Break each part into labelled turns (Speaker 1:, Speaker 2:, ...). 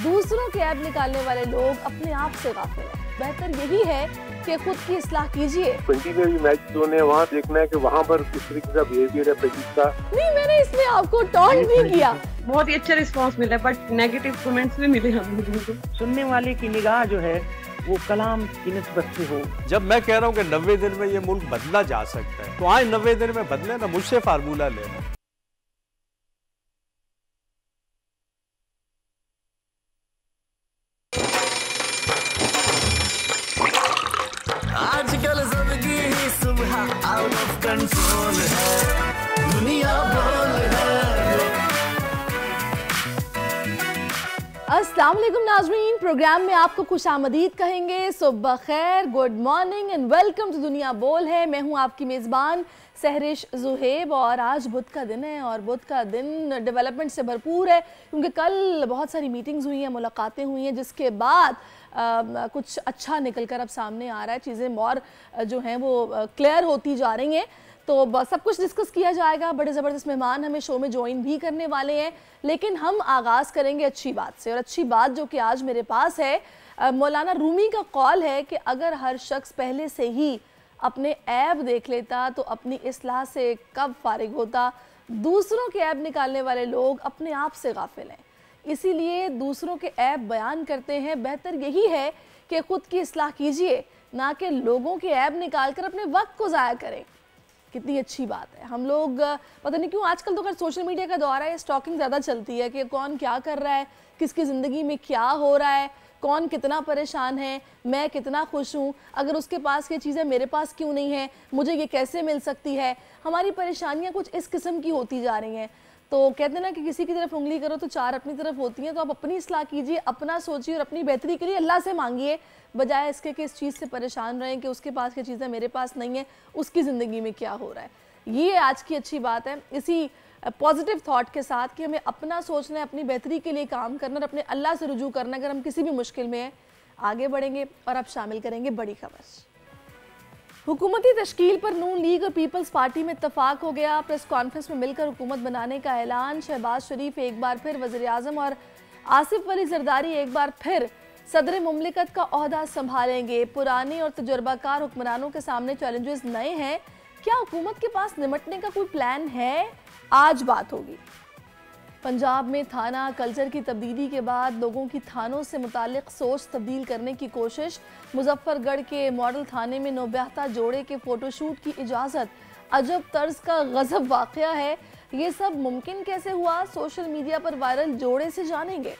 Speaker 1: दूसरों के ऐब निकालने वाले लोग अपने आप से गाफिल हैं। बेहतर यही है कि खुद की इस्लाह कीजिए।
Speaker 2: 20 में भी मैच जो है वहाँ देखना है कि वहाँ पर किस तरीके का बिहेवियर है पेजिस का।
Speaker 1: नहीं, मैंने इसमें आपको टॉन्ट नहीं किया।
Speaker 3: बहुत ही अच्छा रिस्पांस मिला है, बट नेगेटिव कमेंट्स भी मिले हम लोगों को।
Speaker 4: सुनने वाले की निगाह जो है वो कलाम की निस्बत से हो।
Speaker 5: जब मैं कह रहा हूँ कि 90 दिन में ये मुल्क बदला जा सकता है, तो आज 90 दिन में बदले ना, मुझसे फार्मूला लेना।
Speaker 6: आजकल जिंदगी ही सुबह आउट ऑफ कंट्रोल है, दुनिया बोल है।
Speaker 1: अस्सलाम वालेकुम नाज़रीन, प्रोग्राम में आपको खुशामदीद कहेंगे। सुबह खैर, good morning and welcome to दुनिया बोल है। मैं हूं आपकी मेज़बान सहरिश ज़ुहेब और आज बुध का दिन है और बुध का दिन डेवलपमेंट से भरपूर है क्योंकि कल बहुत सारी मीटिंग्स हुई हैं, मुलाकातें हुई हैं, जिसके बाद कुछ अच्छा निकल कर अब सामने आ रहा है। चीज़ें और जो हैं वो क्लियर होती जा रही हैं, तो सब कुछ डिस्कस किया जाएगा। बड़े ज़बरदस्त मेहमान हमें शो में ज्वाइन भी करने वाले हैं, लेकिन हम आगाज़ करेंगे अच्छी बात से। और अच्छी बात जो कि आज मेरे पास है, मौलाना रूमी का कौल है कि अगर हर शख्स पहले से ही अपने ऐब देख लेता तो अपनी इस्लाह से कब फारिग होता। दूसरों के ऐब निकालने वाले लोग अपने आप से गाफिल हैं, इसीलिए दूसरों के ऐब बयान करते हैं। बेहतर यही है कि ख़ुद की इस्लाह कीजिए, ना कि लोगों के ऐब निकाल कर अपने वक्त को ज़ाया करें। कितनी अच्छी बात है। हम लोग पता नहीं क्यों आजकल तो अगर सोशल मीडिया का दौर है, स्टॉकिंग ज़्यादा चलती है कि कौन क्या कर रहा है, किसकी ज़िंदगी में क्या हो रहा है, कौन कितना परेशान है, मैं कितना खुश हूँ, अगर उसके पास ये चीज़ें मेरे पास क्यों नहीं है, मुझे ये कैसे मिल सकती है। हमारी परेशानियाँ कुछ इस किस्म की होती जा रही हैं। तो कहते हैं ना कि किसी की तरफ उंगली करो तो चार अपनी तरफ होती हैं। तो आप अपनी इस्लाह कीजिए, अपना सोचिए और अपनी बेहतरी के लिए अल्लाह से मांगिए, बजाय इसके कि इस चीज़ से परेशान रहें कि उसके पास ये चीज़ें मेरे पास नहीं है, उसकी ज़िंदगी में क्या हो रहा है। ये आज की अच्छी बात है। इसी पॉजिटिव थॉट के साथ कि हमें अपना सोचना है, अपनी बेहतरी के लिए काम करना और अपने अल्लाह से रुजू करना। अगर हम किसी भी मुश्किल में हैं, आगे बढ़ेंगे। और अब शामिल करेंगे बड़ी खबर। हुकूमती तश्कील पर नून लीग और पीपल्स पार्टी में इत्तफाक हो गया। प्रेस कॉन्फ्रेंस में मिलकर हुकूमत बनाने का ऐलान। शहबाज शरीफ एक बार फिर वज़ीर आज़म और आसिफ अली जरदारी एक बार फिर सदर मुमलिकत का ओहदा संभालेंगे। पुराने और तजुर्बाकार हुक्मरानों के सामने चैलेंजेस नए हैं। क्या हुकूमत के पास निपटने का कोई प्लान है? आज बात होगी। पंजाब में थाना कल्चर की तब्दीली के बाद लोगों की थानों से मुतालिक सोच तब्दील करने की कोशिश। मुजफ्फरगढ़ के मॉडल थाने में नौब्याहता जोड़े के फ़ोटोशूट की इजाज़त। अजब तर्ज का गज़ब वाक़या है। ये सब मुमकिन कैसे हुआ? सोशल मीडिया पर वायरल जोड़े से जानेंगे।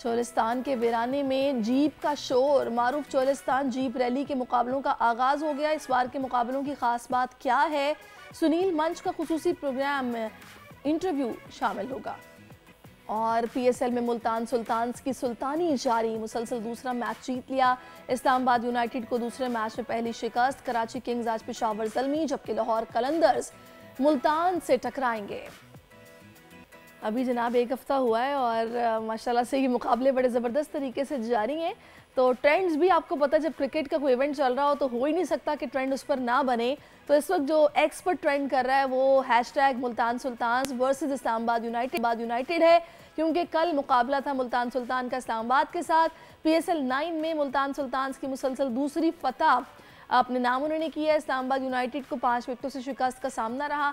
Speaker 1: चोलिस्तान के वीराने में जीप का शोर। मारूफ चोलिस्तान जीप रैली के मुकाबलों का आगाज़ हो गया। इस बार के मुकाबलों की ख़ास बात क्या है? सुनील मंच का खुसूसी प्रोग्राम इंटरव्यू शामिल होगा। और PSL में मुल्तान सुल्तान्स की सुल्तानी जारी, मुसलसल दूसरा मैच जीत लिया। इस्लामाबाद यूनाइटेड को दूसरे मैच में पहली शिकस्त। कराची किंग्स आज पेशावर ज़ल्मी, जबकि लाहौर कलंदर्स मुल्तान से टकराएंगे। अभी जनाब एक हफ़्ता हुआ है और माशाल्लाह से ये मुकाबले बड़े ज़बरदस्त तरीके से जारी हैं। तो ट्रेंड्स भी आपको पता है, जब क्रिकेट का कोई इवेंट चल रहा हो तो हो ही नहीं सकता कि ट्रेंड उस पर ना बने। तो इस वक्त जो एक्स पर ट्रेंड कर रहा है वो hashtag Multan Sultans versus Islamabad United है, क्योंकि कल मुकाबला था मुल्तान सुल्तान का इस्लामाबाद के साथ। PSL 9 में मुल्तान सुल्तान्स की मुसलसल दूसरी फतह अपने नाम उन्होंने किया। इस्लामाबाद यूनाइटेड को 5 विकेटों से शिकस्त का सामना रहा।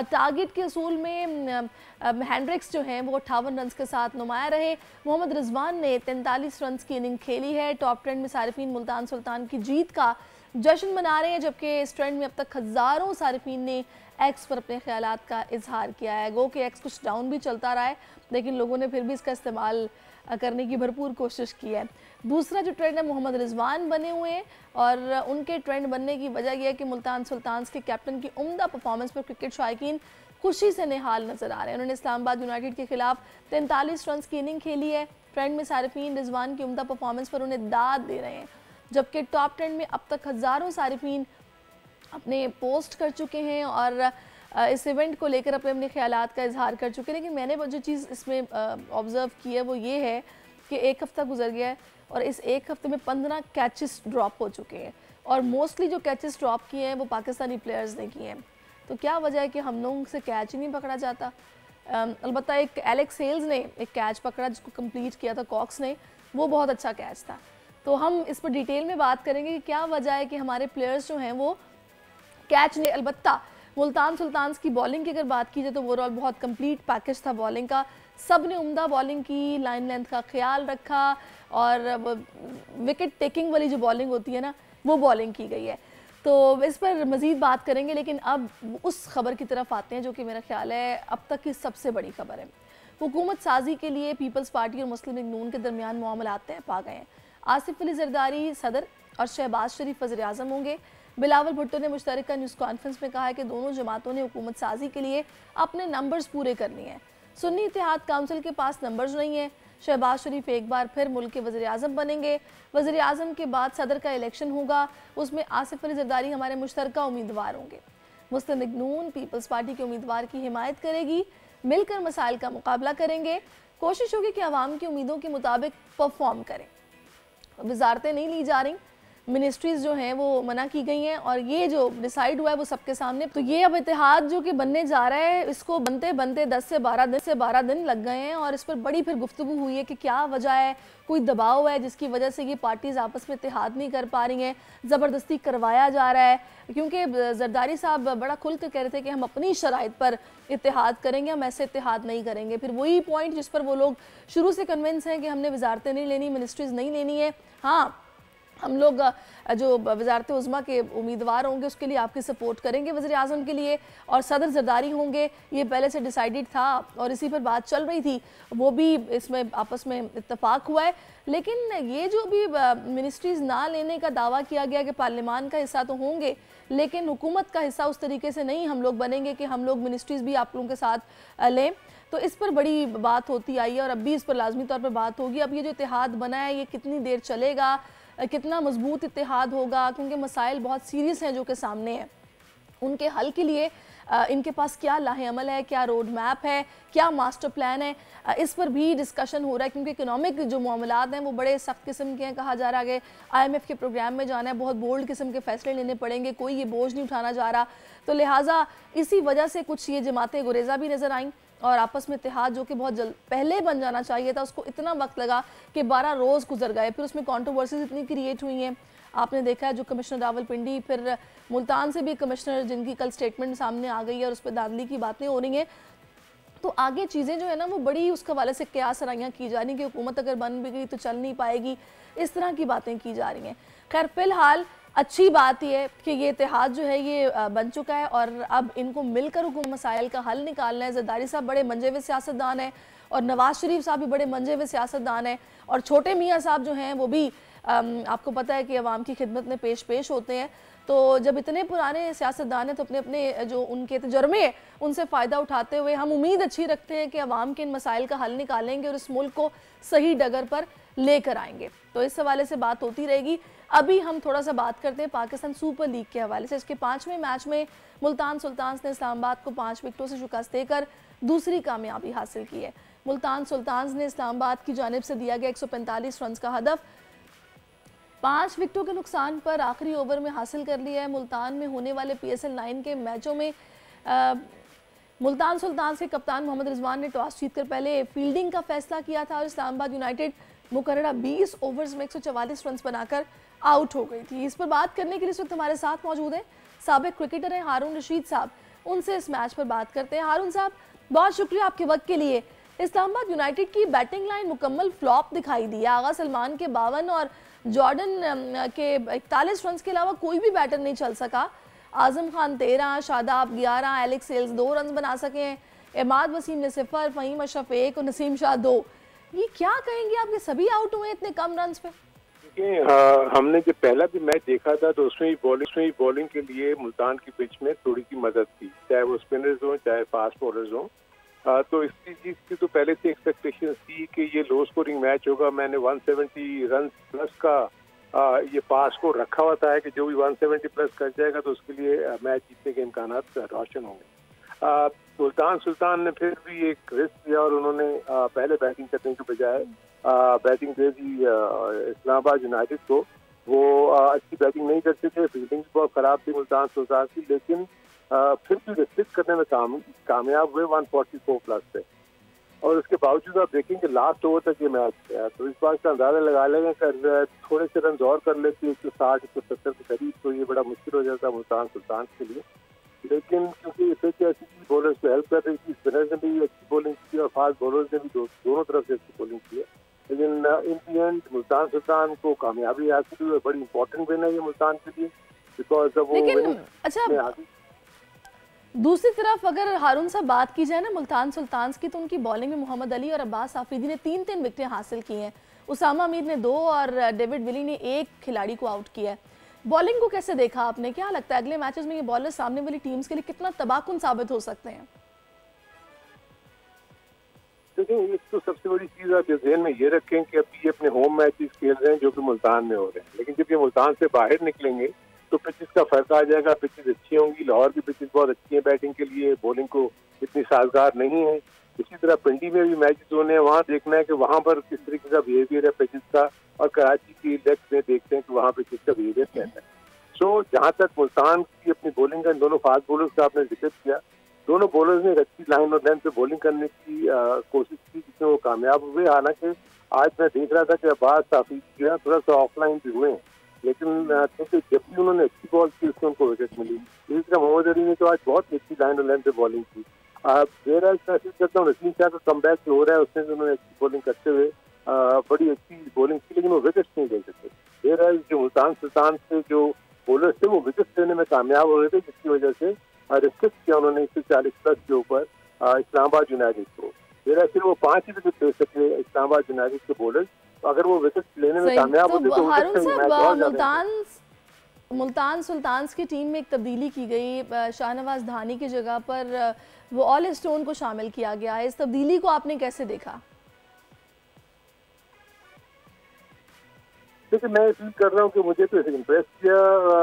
Speaker 1: टारगेट के असूल में हैंड्रिक्स जो हैं वो 58 रन के साथ नुमाया रहे। मोहम्मद रिजवान ने 43 रन की इनिंग खेली है। टॉप ट्रेंड में सारिफीन मुल्तान सुल्तान की जीत का जश्न मना रहे हैं, जबकि इस ट्रेंड में अब तक हज़ारों सारिफीन ने एक्स पर अपने ख्यालात का इजहार किया है। गो कि एक्स कुछ डाउन भी चलता रहा है, लेकिन लोगों ने फिर भी इसका इस्तेमाल करने की भरपूर कोशिश की है। दूसरा जो ट्रेंड है, मोहम्मद रिजवान बने हुए हैं और उनके ट्रेंड बनने की वजह यह है कि मुल्तान सुल्तान्स के कैप्टन की उम्दा परफॉर्मेंस पर क्रिकेट शायकीन खुशी से निहाल नजर आ रहे हैं। उन्होंने इस्लामाबाद यूनाइटेड के खिलाफ 43 रन की इनिंग खेली है। ट्रेंड में सारिफीन रिजवान की उम्दा परफॉर्मेंस पर उन्हें दाद दे रहे हैं, जबकि टॉप ट्रेंड में अब तक हज़ारों सारिफीन अपने पोस्ट कर चुके हैं और इस इवेंट को लेकर अपने अपने ख्यालात का इजहार कर चुके हैं। लेकिन मैंने जो चीज़ इसमें ऑब्ज़र्व की है वो ये है कि एक हफ़्ता गुजर गया है और इस एक हफ़्ते में 15 कैचेस ड्रॉप हो चुके हैं और मोस्टली जो कैचेस ड्रॉप किए हैं वो पाकिस्तानी प्लेयर्स ने किए हैं। तो क्या वजह है कि हम लोगों से कैच ही नहीं पकड़ा जाता? अलबत्ता एक एलेक्स हेल्स ने एक कैच पकड़ा जिसको कंप्लीट किया था कॉक्स ने, वो बहुत अच्छा कैच था। तो हम इस पर डिटेल में बात करेंगे कि क्या वजह है कि हमारे प्लेयर्स जो हैं वो कैच ने। अलबत्ता मुल्तान सुल्तान्स की बॉलिंग की अगर बात की जाए तो ओवरऑल बहुत कंप्लीट पैकेज था बॉलिंग का, सब ने उम्दा बॉलिंग की, लाइन लेंथ का ख्याल रखा और विकेट टेकिंग वाली जो बॉलिंग होती है ना वो बॉलिंग की गई है। तो इस पर मज़ीद बात करेंगे, लेकिन अब उस खबर की तरफ आते हैं जो कि मेरा ख्याल है अब तक की सबसे बड़ी खबर है। हुकूमत साजी के लिए पीपल्स पार्टी और मुस्लिम लीग नून के दरमियान मामलात तय पा गए हैं। आसिफ अली जरदारी सदर और शहबाज शरीफ वज़ीर आज़म होंगे। बिलावल भुट्टो ने मुश्तरका न्यूज़ कॉन्फ्रेंस में कहा है कि दोनों जमातों ने हुकूमत साजी के लिए अपने नंबर्स पूरे कर लिए हैं। सुन्नी इत्तेहाद काउंसिल के पास नंबर्स नहीं है। शहबाज शरीफ एक बार फिर मुल्क के वज़ीर आज़म बनेंगे। वज़ीर आज़म के बाद सदर का इलेक्शन होगा, उसमें आसिफ अली जरदारी हमारे मुश्तरका उम्मीदवार होंगे। मुस्लिम लीग नून पीपल्स पार्टी के उम्मीदवार की हिमायत करेगी, मिलकर मसाइल का मुकाबला करेंगे, कोशिश होगी कि आवाम की उम्मीदों के मुताबिक परफॉर्म करें। वजारतें नहीं ली जा रही, मिनिस्ट्रीज़ जो हैं वो मना की गई हैं और ये जो डिसाइड हुआ है वो सबके सामने। तो ये अब इत्तेहाद जो कि बनने जा रहा है, इसको बनते बनते 10 से 12 दिन लग गए हैं और इस पर बड़ी फिर गुफ्तगू हुई है कि क्या वजह है, कोई दबाव है जिसकी वजह से ये पार्टीज़ आपस में इत्तेहाद नहीं कर पा रही हैं, ज़बरदस्ती करवाया जा रहा है। क्योंकि जरदारी साहब बड़ा खुल कर कह रहे थे कि हम अपनी शराइत पर इत्तेहाद करेंगे, हम ऐसे इत्तेहाद नहीं करेंगे। फिर वही पॉइंट जिस पर वो लोग शुरू से कन्विंस हैं कि हमने वजारतें नहीं लेनी, मिनिस्ट्रीज़ नहीं लेनी है। हाँ, हम लोग जो वज़ारत उज़्मा के उम्मीदवार होंगे उसके लिए आपकी सपोर्ट करेंगे वज़ीर आज़म के लिए, और सदर जरदारी होंगे, ये पहले से डिसाइडेड था और इसी पर बात चल रही थी, वो भी इसमें आपस में इत्तफाक हुआ है। लेकिन ये जो भी मिनिस्ट्रीज़ ना लेने का दावा किया गया कि पार्लियामान का हिस्सा तो होंगे लेकिन हुकूमत का हिस्सा उस तरीके से नहीं हम लोग बनेंगे कि हम लोग मिनिस्ट्रीज़ भी आप लोगों के साथ लें, तो इस पर बड़ी बात होती आई है और अब भी इस पर लाजमी तौर पर बात होगी। अब ये जो इत्तेहाद बना है ये कितनी देर चलेगा, कितना मजबूत इत्तेहाद होगा, क्योंकि मसाइल बहुत सीरियस हैं जो कि सामने हैं। उनके हल के लिए इनके पास क्या लाहेअमल है, क्या रोड मैप है, क्या मास्टर प्लान है, इस पर भी डिस्कशन हो रहा है। क्योंकि इकोनॉमिक जो मामलात हैं वो बड़े सख्त किस्म के हैं। कहा जा रहा है कि IMF के प्रोग्राम में जाना है, बहुत बोल्ड किस्म के फैसले लेने पड़ेंगे, कोई ये बोझ नहीं उठाना जा रहा। तो लिहाजा इसी वजह से कुछ ये जमातें गुरेज़ा भी नज़र आईं और आपस में इत्तेहाद जो कि बहुत जल्द पहले बन जाना चाहिए था उसको इतना वक्त लगा कि 12 रोज़ गुजर गए, फिर उसमें कंट्रोवर्सीज इतनी क्रिएट हुई हैं। आपने देखा है जो कमिश्नर रावलपिंडी, फिर मुल्तान से भी कमिश्नर जिनकी कल स्टेटमेंट सामने आ गई है और उस पर धांधली की बातें हो रही हैं। तो आगे चीज़ें जो है ना वो बड़ी उसके हवाले से कयास सराइयाँ की जा रही हैं कि हुकूमत अगर बन भी गई तो चल नहीं पाएगी, इस तरह की बातें की जा रही हैं। खैर फ़िलहाल अच्छी बात यह है कि ये इत्तेहाद जो है ये बन चुका है और अब इनको मिलकर हुकूमत मसाइल का हल निकालना है। जरदारी साहब बड़े मंजे हुए सियासतदान हैं और नवाज शरीफ साहब भी बड़े मंजे हुए सियासतदान हैं और छोटे मियाँ साहब जो हैं वो भी आपको पता है कि अवाम की खिदमत में पेश होते हैं। तो जब इतने पुराने सियासतदान हैं तो अपने अपने जो उनके तजर्बे हैं उनसे फ़ायदा उठाते हुए हम उम्मीद अच्छी रखते हैं कि अवाम के इन मसाइल का हल निकालेंगे और इस मुल्क को सही डगर पर लेकर आएंगे। तो इस हवाले से बात होती रहेगी। अभी हम थोड़ा सा बात करते हैं पाकिस्तान सुपर लीग के हवाले से। इसके 5वें मैच में मुल्तान सुल्तान्स ने इस्लामाबाद को 5 विकेटों से शिकस्त देकर दूसरी कामयाबी हासिल की है। मुल्तान सुल्तान्स ने इस्लामाबाद की जानिब से दिया गया 145 रन का हदफ 5 विकेटों के नुकसान पर आखिरी ओवर में हासिल कर लिया है। मुल्तान में होने वाले PSL 9 के मैचों में मुल्तान सुल्तान्स के कप्तान मोहम्मद रिजवान ने टॉस जीतकर पहले फील्डिंग का फैसला किया था और इस्लामाबाद यूनाइटेड मुकर्ररा 20 ओवर्स में 144 रन बनाकर आउट हो गई थी। इस पर बात करने के लिए इस वक्त हमारे साथ मौजूद हैं साबिक क्रिकेटर हैं हारून रशीद साहब। उनसे इस मैच पर बात करते हैं। हारून साहब, बहुत शुक्रिया आपके वक्त के लिए। इस्लामाबाद यूनाइटेड की बैटिंग लाइन मुकम्मल फ्लॉप दिखाई दी है। आगा सलमान के 52 और जॉर्डन के 41 रन के अलावा कोई भी बैटर नहीं चल सका। Azam Khan 13, Shadab 11, Alex Hales 2 run बना सके हैं, इमाद वसीम ने 0, फ़हीम अशरफ 1 और नसीम शाह 2। ये क्या कहेंगे, आपके सभी आउट हुए इतने कम रन पे?
Speaker 2: हमने जब पहला भी मैच देखा था तो उसमें ही बॉलिंग के लिए मुल्तान की पिच में थोड़ी सी मदद थी, चाहे वो स्पिनर्स हों चाहे फास्ट बॉलर्स हों। तो इस चीज़ की तो पहले से एक्सपेक्टेशन थी कि ये लो स्कोरिंग मैच होगा। मैंने 170 रन प्लस का ये पास स्कोर रखा हुआ था कि जो भी 170 प्लस कर जाएगा तो उसके लिए मैच जीतने के इम्कान रोशन होंगे। सुल्तान ने फिर भी एक रिस्क लिया और उन्होंने पहले बैटिंग करने के बजाय बैटिंग दे दी इस्लामाबाद यूनाइटेड को। वो अच्छी बैटिंग नहीं करते थे, फील्डिंग बहुत ख़राब थी मुल्तान सुल्तान की, लेकिन फिर भी रिस्ट्रिक्ट करने में कामयाब हुए 144 प्लस से। और उसके बावजूद आप देखेंगे लास्ट ओवर तक ये मैच गया, तो इस बात का अंदाजा लगा लेंगे कर थोड़े से रन और कर लेते 160-170 के करीब, तो ये बड़ा मुश्किल हो जाता मुल्तान सुल्तान के लिए। लेकिन क्योंकि पिच ऐसी थी, बॉलर्स को हेल्प कर रही थी, स्पिनर्स ने भी अच्छी बॉलिंग की और फास्ट बॉलर्स ने भी दोनों तरफ से अच्छी बॉलिंग की है। लेकिन इन दी एंड मुल्तान सुल्तान को कामयाबी हासिल हुई, बड़ी इंपॉर्टेंट विन है ये मुल्तान के लिए, बिकॉज जब वो
Speaker 1: अच्छा दूसरी तरफ अगर हारून साहब बात की जाए ना मुल्तान सुल्तान्स की, तो उनकी बॉलिंग में मोहम्मद अली और अब्बास आफरीदी ने 3-3 विकेटें हासिल की हैं, उसामा अमीर ने 2 और डेविड विली ने 1 खिलाड़ी को आउट किया है। बॉलिंग को कैसे देखा आपने, क्या लगता है अगले मैचेस में ये बॉलर सामने वाली टीम्स के लिए कितना तबाहकुन साबित हो सकते हैं?
Speaker 2: देखिए, एक तो सबसे बड़ी चीज आप ध्यान में ये रखें कि अभी ये अपने होम मैचेस खेल रहे हैं जो कि मुल्तान में हो रहे हैं, लेकिन जब ये मुल्तान से बाहर निकलेंगे तो पिचेस का फर्क आ जाएगा। पिचेस अच्छी होंगी, लाहौर की पिचेस बहुत अच्छी हैं बैटिंग के लिए, बॉलिंग को इतनी साजगार नहीं है। इसी तरह पिंडी में भी मैचेस होने हैं, वहाँ देखना है कि वहाँ पर किस तरीके का बिहेवियर है पिचेस का, और कराची की लेग्स में देखते हैं कि वहाँ पे किसका बिहेवियर कैसा है। सो जहाँ तक मुल्तान की अपनी बॉलिंग का, इन दोनों फास्ट बॉलर्स का आपने जिक्र किया, दोनों बॉलर्स ने अच्छी लाइन और लेंथ पे बॉलिंग करने की कोशिश की, जिसमें वो कामयाब हुए। हालांकि आज मैं देख रहा था कि अब्बास आफरीदी जो है थोड़ा सा ऑफलाइन भी हुए हैं, लेकिन क्योंकि जब भी उन्होंने अच्छी बॉल की उसमें उनको विकेट मिली। इसी तरह मोहम्मद अली ने तो आज बहुत अच्छी लाइन और लेंथ पे बॉलिंग की। मेरा महसूस करता हूँ नसीम शाह का कम बैक जो हो रहा है, उसमें भी उन्होंने अच्छी बॉलिंग करते हुए बड़ी अच्छी बॉलिंग की, लेकिन वो विकेट नहीं ले सकते। मेरा जो मुल्तान सुल्तान से जो बॉलर्स थे वो विकेट लेने में कामयाब हो रहे थे, जिसकी वजह से रिस्ट्रिक्ट किया उन्होंने 140 प्लस के ऊपर इस्लामाबाद यूनाइटेड को। मेरा सिर्फ वो 5 ही विकेट ले सके इस्लामाबाद यूनाइटेड के बॉलर्स, तो अगर वो विकेट लेने में कामयाब होते तो
Speaker 1: मुल्तान सुल्तान्स की टीम में एक तब्दीली की गई, शाहनवाज धानी की जगह पर वो ऑल स्टोन को शामिल किया गया है। इस तब्दीली को आपने कैसे देखा?
Speaker 2: देखिए, मैं फील कर रहा हूँ कि मुझे तो इम्प्रेस किया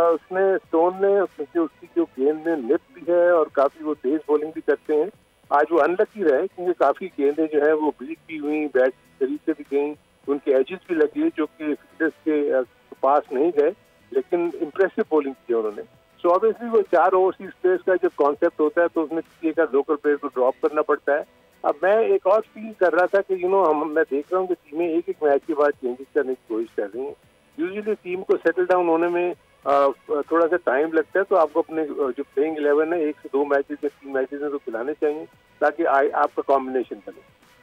Speaker 2: उसने, स्टोन ने, क्योंकि उसकी जो गेंद में लिप भी है और काफी वो तेज बॉलिंग भी करते हैं। आज वो अनलकी रहे क्योंकि काफी गेंदें जो है वो बीट भी हुई, बैट शरीर से भी गई, उनके एजेस भी लगी जो कि फिटनेस के पास नहीं गए, लेकिन इम्प्रेसिव बॉलिंग की उन्होंने। सो ऑब्वियसली वो 4 ओवरसीज प्लेयर्स का जब कॉन्सेप्ट होता है तो उसमें किसी एक लोकल प्लेयर को ड्रॉप करना पड़ता है। अब मैं एक और फील कर रहा था कि मैं देख रहा हूँ कि टीमें एक मैच के बाद चेंजेस करने की कोशिश कर रही हैं। यूजुअली टीम को सेटल डाउन होने में थोड़ा सा टाइम लगता है, तो आपको अपने जो प्लेइंग 11 है 1 से 2 मैचेस या 3 मैचेस में तो खिलाने चाहिए ताकि आपका कॉम्बिनेशन बने।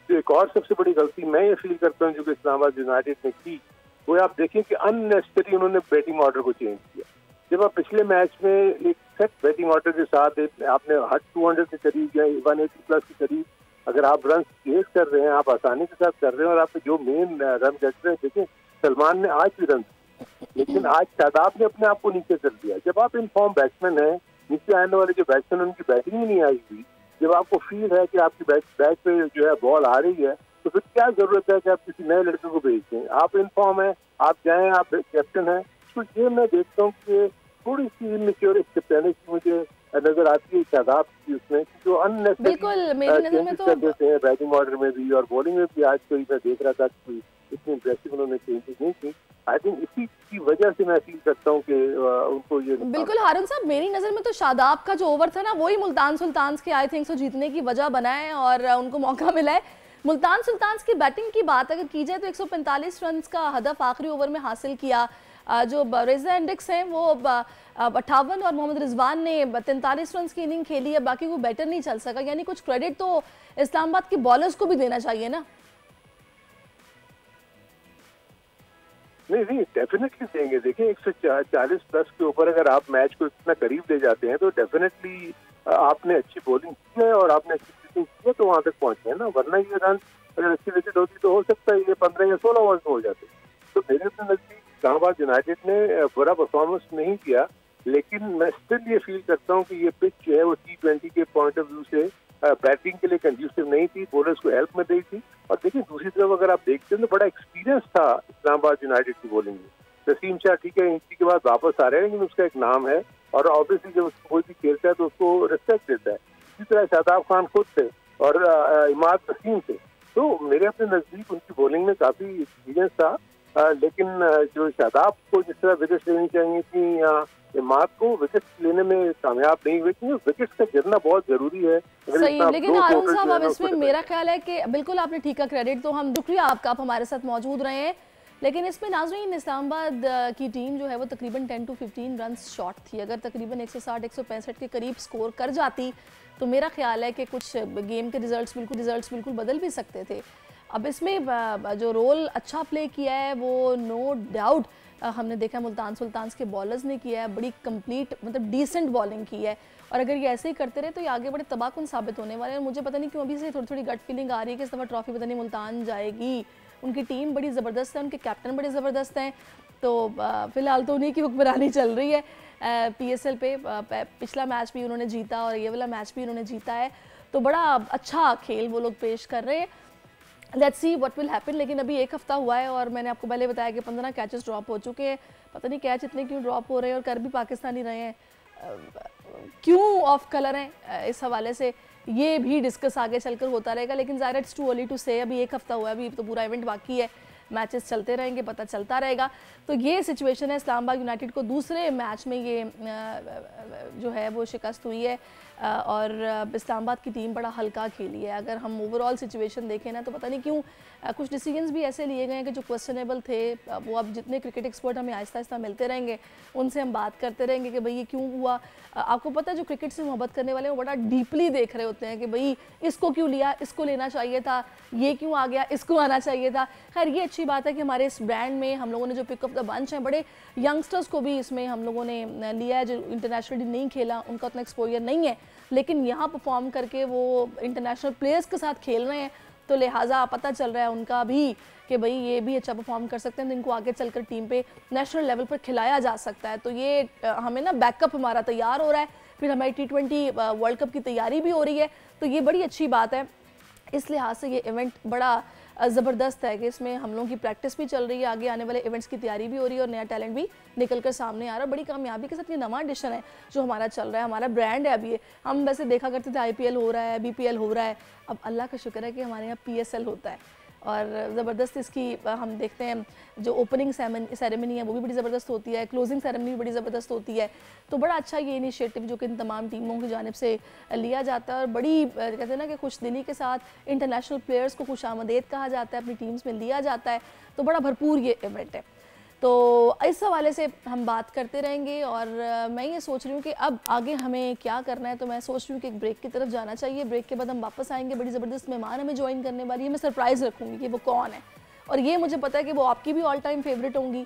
Speaker 2: तो एक और सबसे बड़ी गलती मैं ये फील करता हूँ जो कि इस्लामाबाद यूनाइटेड ने की, वो आप देखें कि अननेसेसरी उन्होंने बैटिंग ऑर्डर को चेंज किया। जब आप पिछले मैच में एक सेट बैटिंग ऑर्डर के साथ आपने 200 के करीब या 180 प्लस के करीब अगर आप रन चेज कर रहे हैं, आप आसानी के साथ कर रहे हैं और आप जो मेन रन कर रहे हैं, देखें सलमान ने आज भी रन, लेकिन आज शादाब ने अपने आप को नीचे कर दिया। जब आप इन फॉर्म बैट्समैन हैं, नीचे आने वाले जो बैट्समैन उनकी बैटिंग ही नहीं आई हुई, जब आपको फील है कि आपकी बैट पे जो है बॉल आ रही है, तो फिर क्या जरूरत है कि आप किसी नए लड़के को भेज दें? आप इन फॉर्म है, आप जाएं, आप कैप्टन हैं। तो ये मैं देखता हूँ कि थोड़ी सी इनमेच्योर पहले की मुझे नजर आती है शादाब की, उसमें जो अननेसेसरी कर देते हैं बैटिंग ऑर्डर में भी और बॉलिंग में भी। आज कोई मैं देख रहा था कि इतनी इंप्रेसिव उन्होंने चेंजेस नहीं की। आई थिंक इसी की वजह से मैं फील करता हूँ कि उनको ये
Speaker 1: बिल्कुल हारून साहब, मेरी नज़र में तो शादाब का जो ओवर था ना, वही मुल्तान सुल्तान्स के आई थिंक सो जीतने की वजह बना है और उनको मौका मिला है। मुल्तान सुल्तान्स की बैटिंग की बात अगर की जाए तो 145 रन का हदफ आखिरी ओवर में हासिल किया। जो रेजा इंडेक्स हैं वो 58 और मोहम्मद रिजवान ने 43 रन की इनिंग खेली है, बाकी वो बैटर नहीं चल सका। यानी कुछ क्रेडिट तो इस्लामाबाद के बॉलर्स को भी देना चाहिए ना?
Speaker 2: नहीं, डेफिनेटली देंगे। देखिए 140 प्लस के ऊपर अगर आप मैच को इतना करीब ले जाते हैं तो डेफिनेटली आपने अच्छी बॉलिंग की है और आपने अच्छी पिचिंग की है तो वहां तक पहुंचे हैं ना। वरना ये रन अगर अच्छी विकेट होती तो हो सकता है ये 15 या 16 ओवर हो जाते। तो मेरे नजदीक इस्लामाबाद यूनाइटेड ने बुरा परफॉर्मेंस नहीं किया, लेकिन मैं स्टिल ये फील करता हूँ कि ये पिच जो है वो T20 के पॉइंट ऑफ व्यू से बैटिंग के लिए कंड्यूसिव नहीं थी, बॉलर्स को हेल्प में दी थी। और देखिए दूसरी तरफ अगर आप देखते हैं तो बड़ा एक्सपीरियंस था इस्लामाबाद यूनाइटेड की बॉलिंग में। नसीम शाह ठीक है इंजरी के बाद वापस आ रहे हैं, लेकिन उसका एक नाम है और ऑब्वियसली जब उसको कोई भी खेलता है तो उसको रिस्पेक्ट देता है। इसी तरह शादाब खान खुद थे और इमाद वसीम थे। तो मेरे अपने नजदीक उनकी बॉलिंग में काफी एक्सपीरियंस था, लेकिन जो शादाब को जिस तरह विकेट लेनी चाहिए थी या इमाद को विकेट लेने में कामयाब नहीं हुए, क्योंकि विकेट का गिरना बहुत जरूरी है।
Speaker 1: सही, लेकिन हारून साहब अब इसमें मेरा ख्याल है कि बिल्कुल आपने ठीक का क्रेडिट, तो हम शुक्रिया आपका, आप हमारे साथ मौजूद रहे हैं। लेकिन इसमें नाज़रीन इस्लामाबाद की टीम जो है वो तकरीबन 10 to 15 रन शॉर्ट थी। अगर तकरीबन 160-165 के करीब स्कोर कर जाती तो मेरा ख्याल है कि कुछ गेम के रिजल्ट्स बिल्कुल बदल भी सकते थे। अब इसमें जो रोल अच्छा प्ले किया है वो नो डाउट हमने देखा मुल्तान सुल्तान्स के बॉलर्स ने किया है, बड़ी कंप्लीट मतलब डिसेंट बॉलिंग की है। और अगर ये ऐसे ही करते रहे तो ये आगे बड़े तबाहकुन साबित होने वाले हैं। मुझे पता नहीं क्यों अभी से थोड़ी गट फीलिंग आ रही है कि इस दफ़ा ट्रॉफी पता नहीं मुल्तान जाएगी। उनकी टीम बड़ी ज़बरदस्त है, उनके कैप्टन बड़े ज़बरदस्त हैं, तो फ़िलहाल तो उन्हीं की हुक्मरानी चल रही है PSL पे। पिछला मैच भी उन्होंने जीता और ये वाला मैच भी उन्होंने जीता है, तो बड़ा अच्छा खेल वो लोग पेश कर रहे हैं। Let's see what will happen. लेकिन अभी एक हफ्ता हुआ है और मैंने आपको पहले बताया कि 15 कैचेस ड्रॉप हो चुके हैं। पता नहीं कैच इतने क्यों ड्रॉप हो रहे हैं और कर भी पाकिस्तानी रहे हैं, क्यों ऑफ कलर हैं, इस हवाले से ये भी डिस्कस आगे चलकर होता रहेगा। लेकिन ज़ाहिर इट्स टू अर्ली टू से, अभी एक हफ्ता हुआ है, अभी तो पूरा इवेंट बाकी है, मैचेस चलते रहेंगे, पता चलता रहेगा। तो ये सिचुएशन है। इस्लामाबाद यूनाइटेड को दूसरे मैच में ये जो है वो शिकस्त हुई है और इस्लामाबाद की टीम बड़ा हल्का खेली है। अगर हम ओवरऑल सिचुएशन देखें ना तो पता नहीं क्यों कुछ डिसीजंस भी ऐसे लिए गए हैं कि जो क्वेश्चनेबल थे। वो अब जितने क्रिकेट एक्सपर्ट हमें आहिस्ता आहिस्ता मिलते रहेंगे उनसे हम बात करते रहेंगे कि भाई ये क्यों हुआ। आपको पता है जो क्रिकेट से मोहब्बत करने वाले हैं वो बड़ा डीपली देख रहे होते हैं कि भाई इसको क्यों लिया, इसको लेना चाहिए था, ये क्यों आ गया, इसको आना चाहिए था। खैर ये अच्छी बात है कि हमारे इस ब्रांड में हम लोगों ने जो पिक ऑफ द बंच हैं, बड़े यंगस्टर्स को भी इसमें हम लोगों ने लिया है जो इंटरनेशनली नहीं खेला, उनका उतना एक्सपोजर नहीं है, लेकिन यहाँ परफॉर्म करके वो इंटरनेशनल प्लेयर्स के साथ खेल रहे हैं, तो लिहाजा पता चल रहा है उनका भी कि भाई ये भी अच्छा परफॉर्म कर सकते हैं, तो इनको आगे चलकर टीम पे नेशनल लेवल पर खिलाया जा सकता है। तो ये हमें ना बैकअप हमारा तैयार हो रहा है, फिर हमारी T20 वर्ल्ड कप की तैयारी भी हो रही है, तो ये बड़ी अच्छी बात है। इस लिहाज से ये इवेंट बड़ा ज़बरदस्त है कि इसमें हम लोगों की प्रैक्टिस भी चल रही है, आगे आने वाले इवेंट्स की तैयारी भी हो रही है और नया टैलेंट भी निकल कर सामने आ रहा है। बड़ी कामयाबी के साथ ये नवा एडिशन है जो हमारा चल रहा है, हमारा ब्रांड है। अभी हम वैसे देखा करते थे IPL हो रहा है, BPL हो रहा है, अब अल्लाह का शुक्र है कि हमारे यहाँ PSL होता है और ज़बरदस्त इसकी हम देखते हैं जो ओपनिंग सेरेमनी है वो भी बड़ी ज़बरदस्त होती है, क्लोजिंग सेरेमनी भी बड़ी ज़बरदस्त होती है। तो बड़ा अच्छा ये इनिशिएटिव जो कि इन तमाम टीमों की जानिब से लिया जाता है और बड़ी कहते हैं ना कि खुशदिली के साथ इंटरनेशनल प्लेयर्स को खुशामदीद कहा जाता है, अपनी टीम्स में लिया जाता है, तो बड़ा भरपूर ये इवेंट है। तो इस हवाले से हम बात करते रहेंगे और मैं ये सोच रही हूँ कि अब आगे हमें क्या करना है। तो मैं सोच रही हूँ कि एक ब्रेक की तरफ जाना चाहिए, ब्रेक के बाद हम वापस आएंगे, बड़ी ज़बरदस्त मेहमान हमें ज्वाइन करने वाली है, मैं सरप्राइज़ रखूँगी कि वो कौन है और ये मुझे पता है कि वो आपकी भी ऑल टाइम फेवरेट होंगी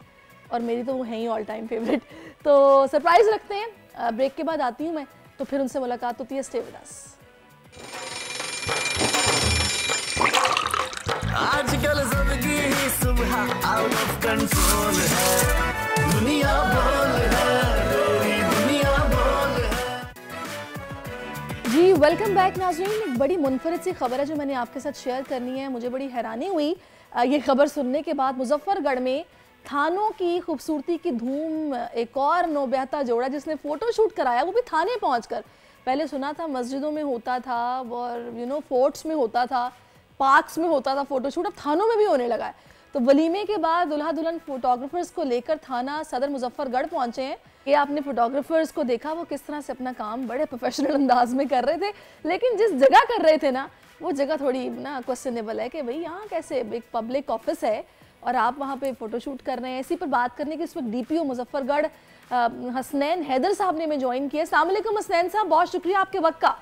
Speaker 1: और मेरी तो वो हैं ही ऑल टाइम फेवरेट। तो सरप्राइज़ रखते हैं, ब्रेक के बाद आती हूँ मैं, तो फिर उनसे मुलाकात होती है। Stay with us.
Speaker 6: आजकल जिंदगी ही सुबह आउट ऑफ कंट्रोल है, दुनिया बोल है, तेरी दुनिया बोल है।
Speaker 1: जी वेलकम बैक नाज़रीन। एक बड़ी मुनफरिद सी खबर है जो मैंने आपके साथ शेयर करनी है। मुझे बड़ी हैरानी हुई ये खबर सुनने के बाद। मुजफ्फरगढ़ में थानों की खूबसूरती की धूम, एक और नौबहता जोड़ा जिसने फ़ोटो शूट कराया वो भी थाने पहुंचकर। पहले सुना था मस्जिदों में होता था और फोर्ट्स में होता था, पार्क्स में होता था फ़ोटोशूट, अब थानों में भी होने लगा है। तो वलीमे के बाद दुल्हा दुल्हन फोटोग्राफर्स को लेकर थाना सदर मुजफ्फरगढ़ पहुंचे हैं। ये आपने फोटोग्राफर्स को देखा वो किस तरह से अपना काम बड़े प्रोफेशनल अंदाज में कर रहे थे, लेकिन जिस जगह कर रहे थे ना वो जगह थोड़ी ना क्वेश्चनेबल है कि भाई यहाँ कैसे, एक पब्लिक ऑफिस है और आप वहाँ पे फ़ोटोशूट कर रहे हैं। इसी पर बात करने के इस वक्त DPO मुजफ्फरगढ़ हसनैन हैदर साहब ने हमें ज्वाइन किया। अस्सलाम वालेकुम हसनैन साहब, बहुत शुक्रिया आपके वक्त का।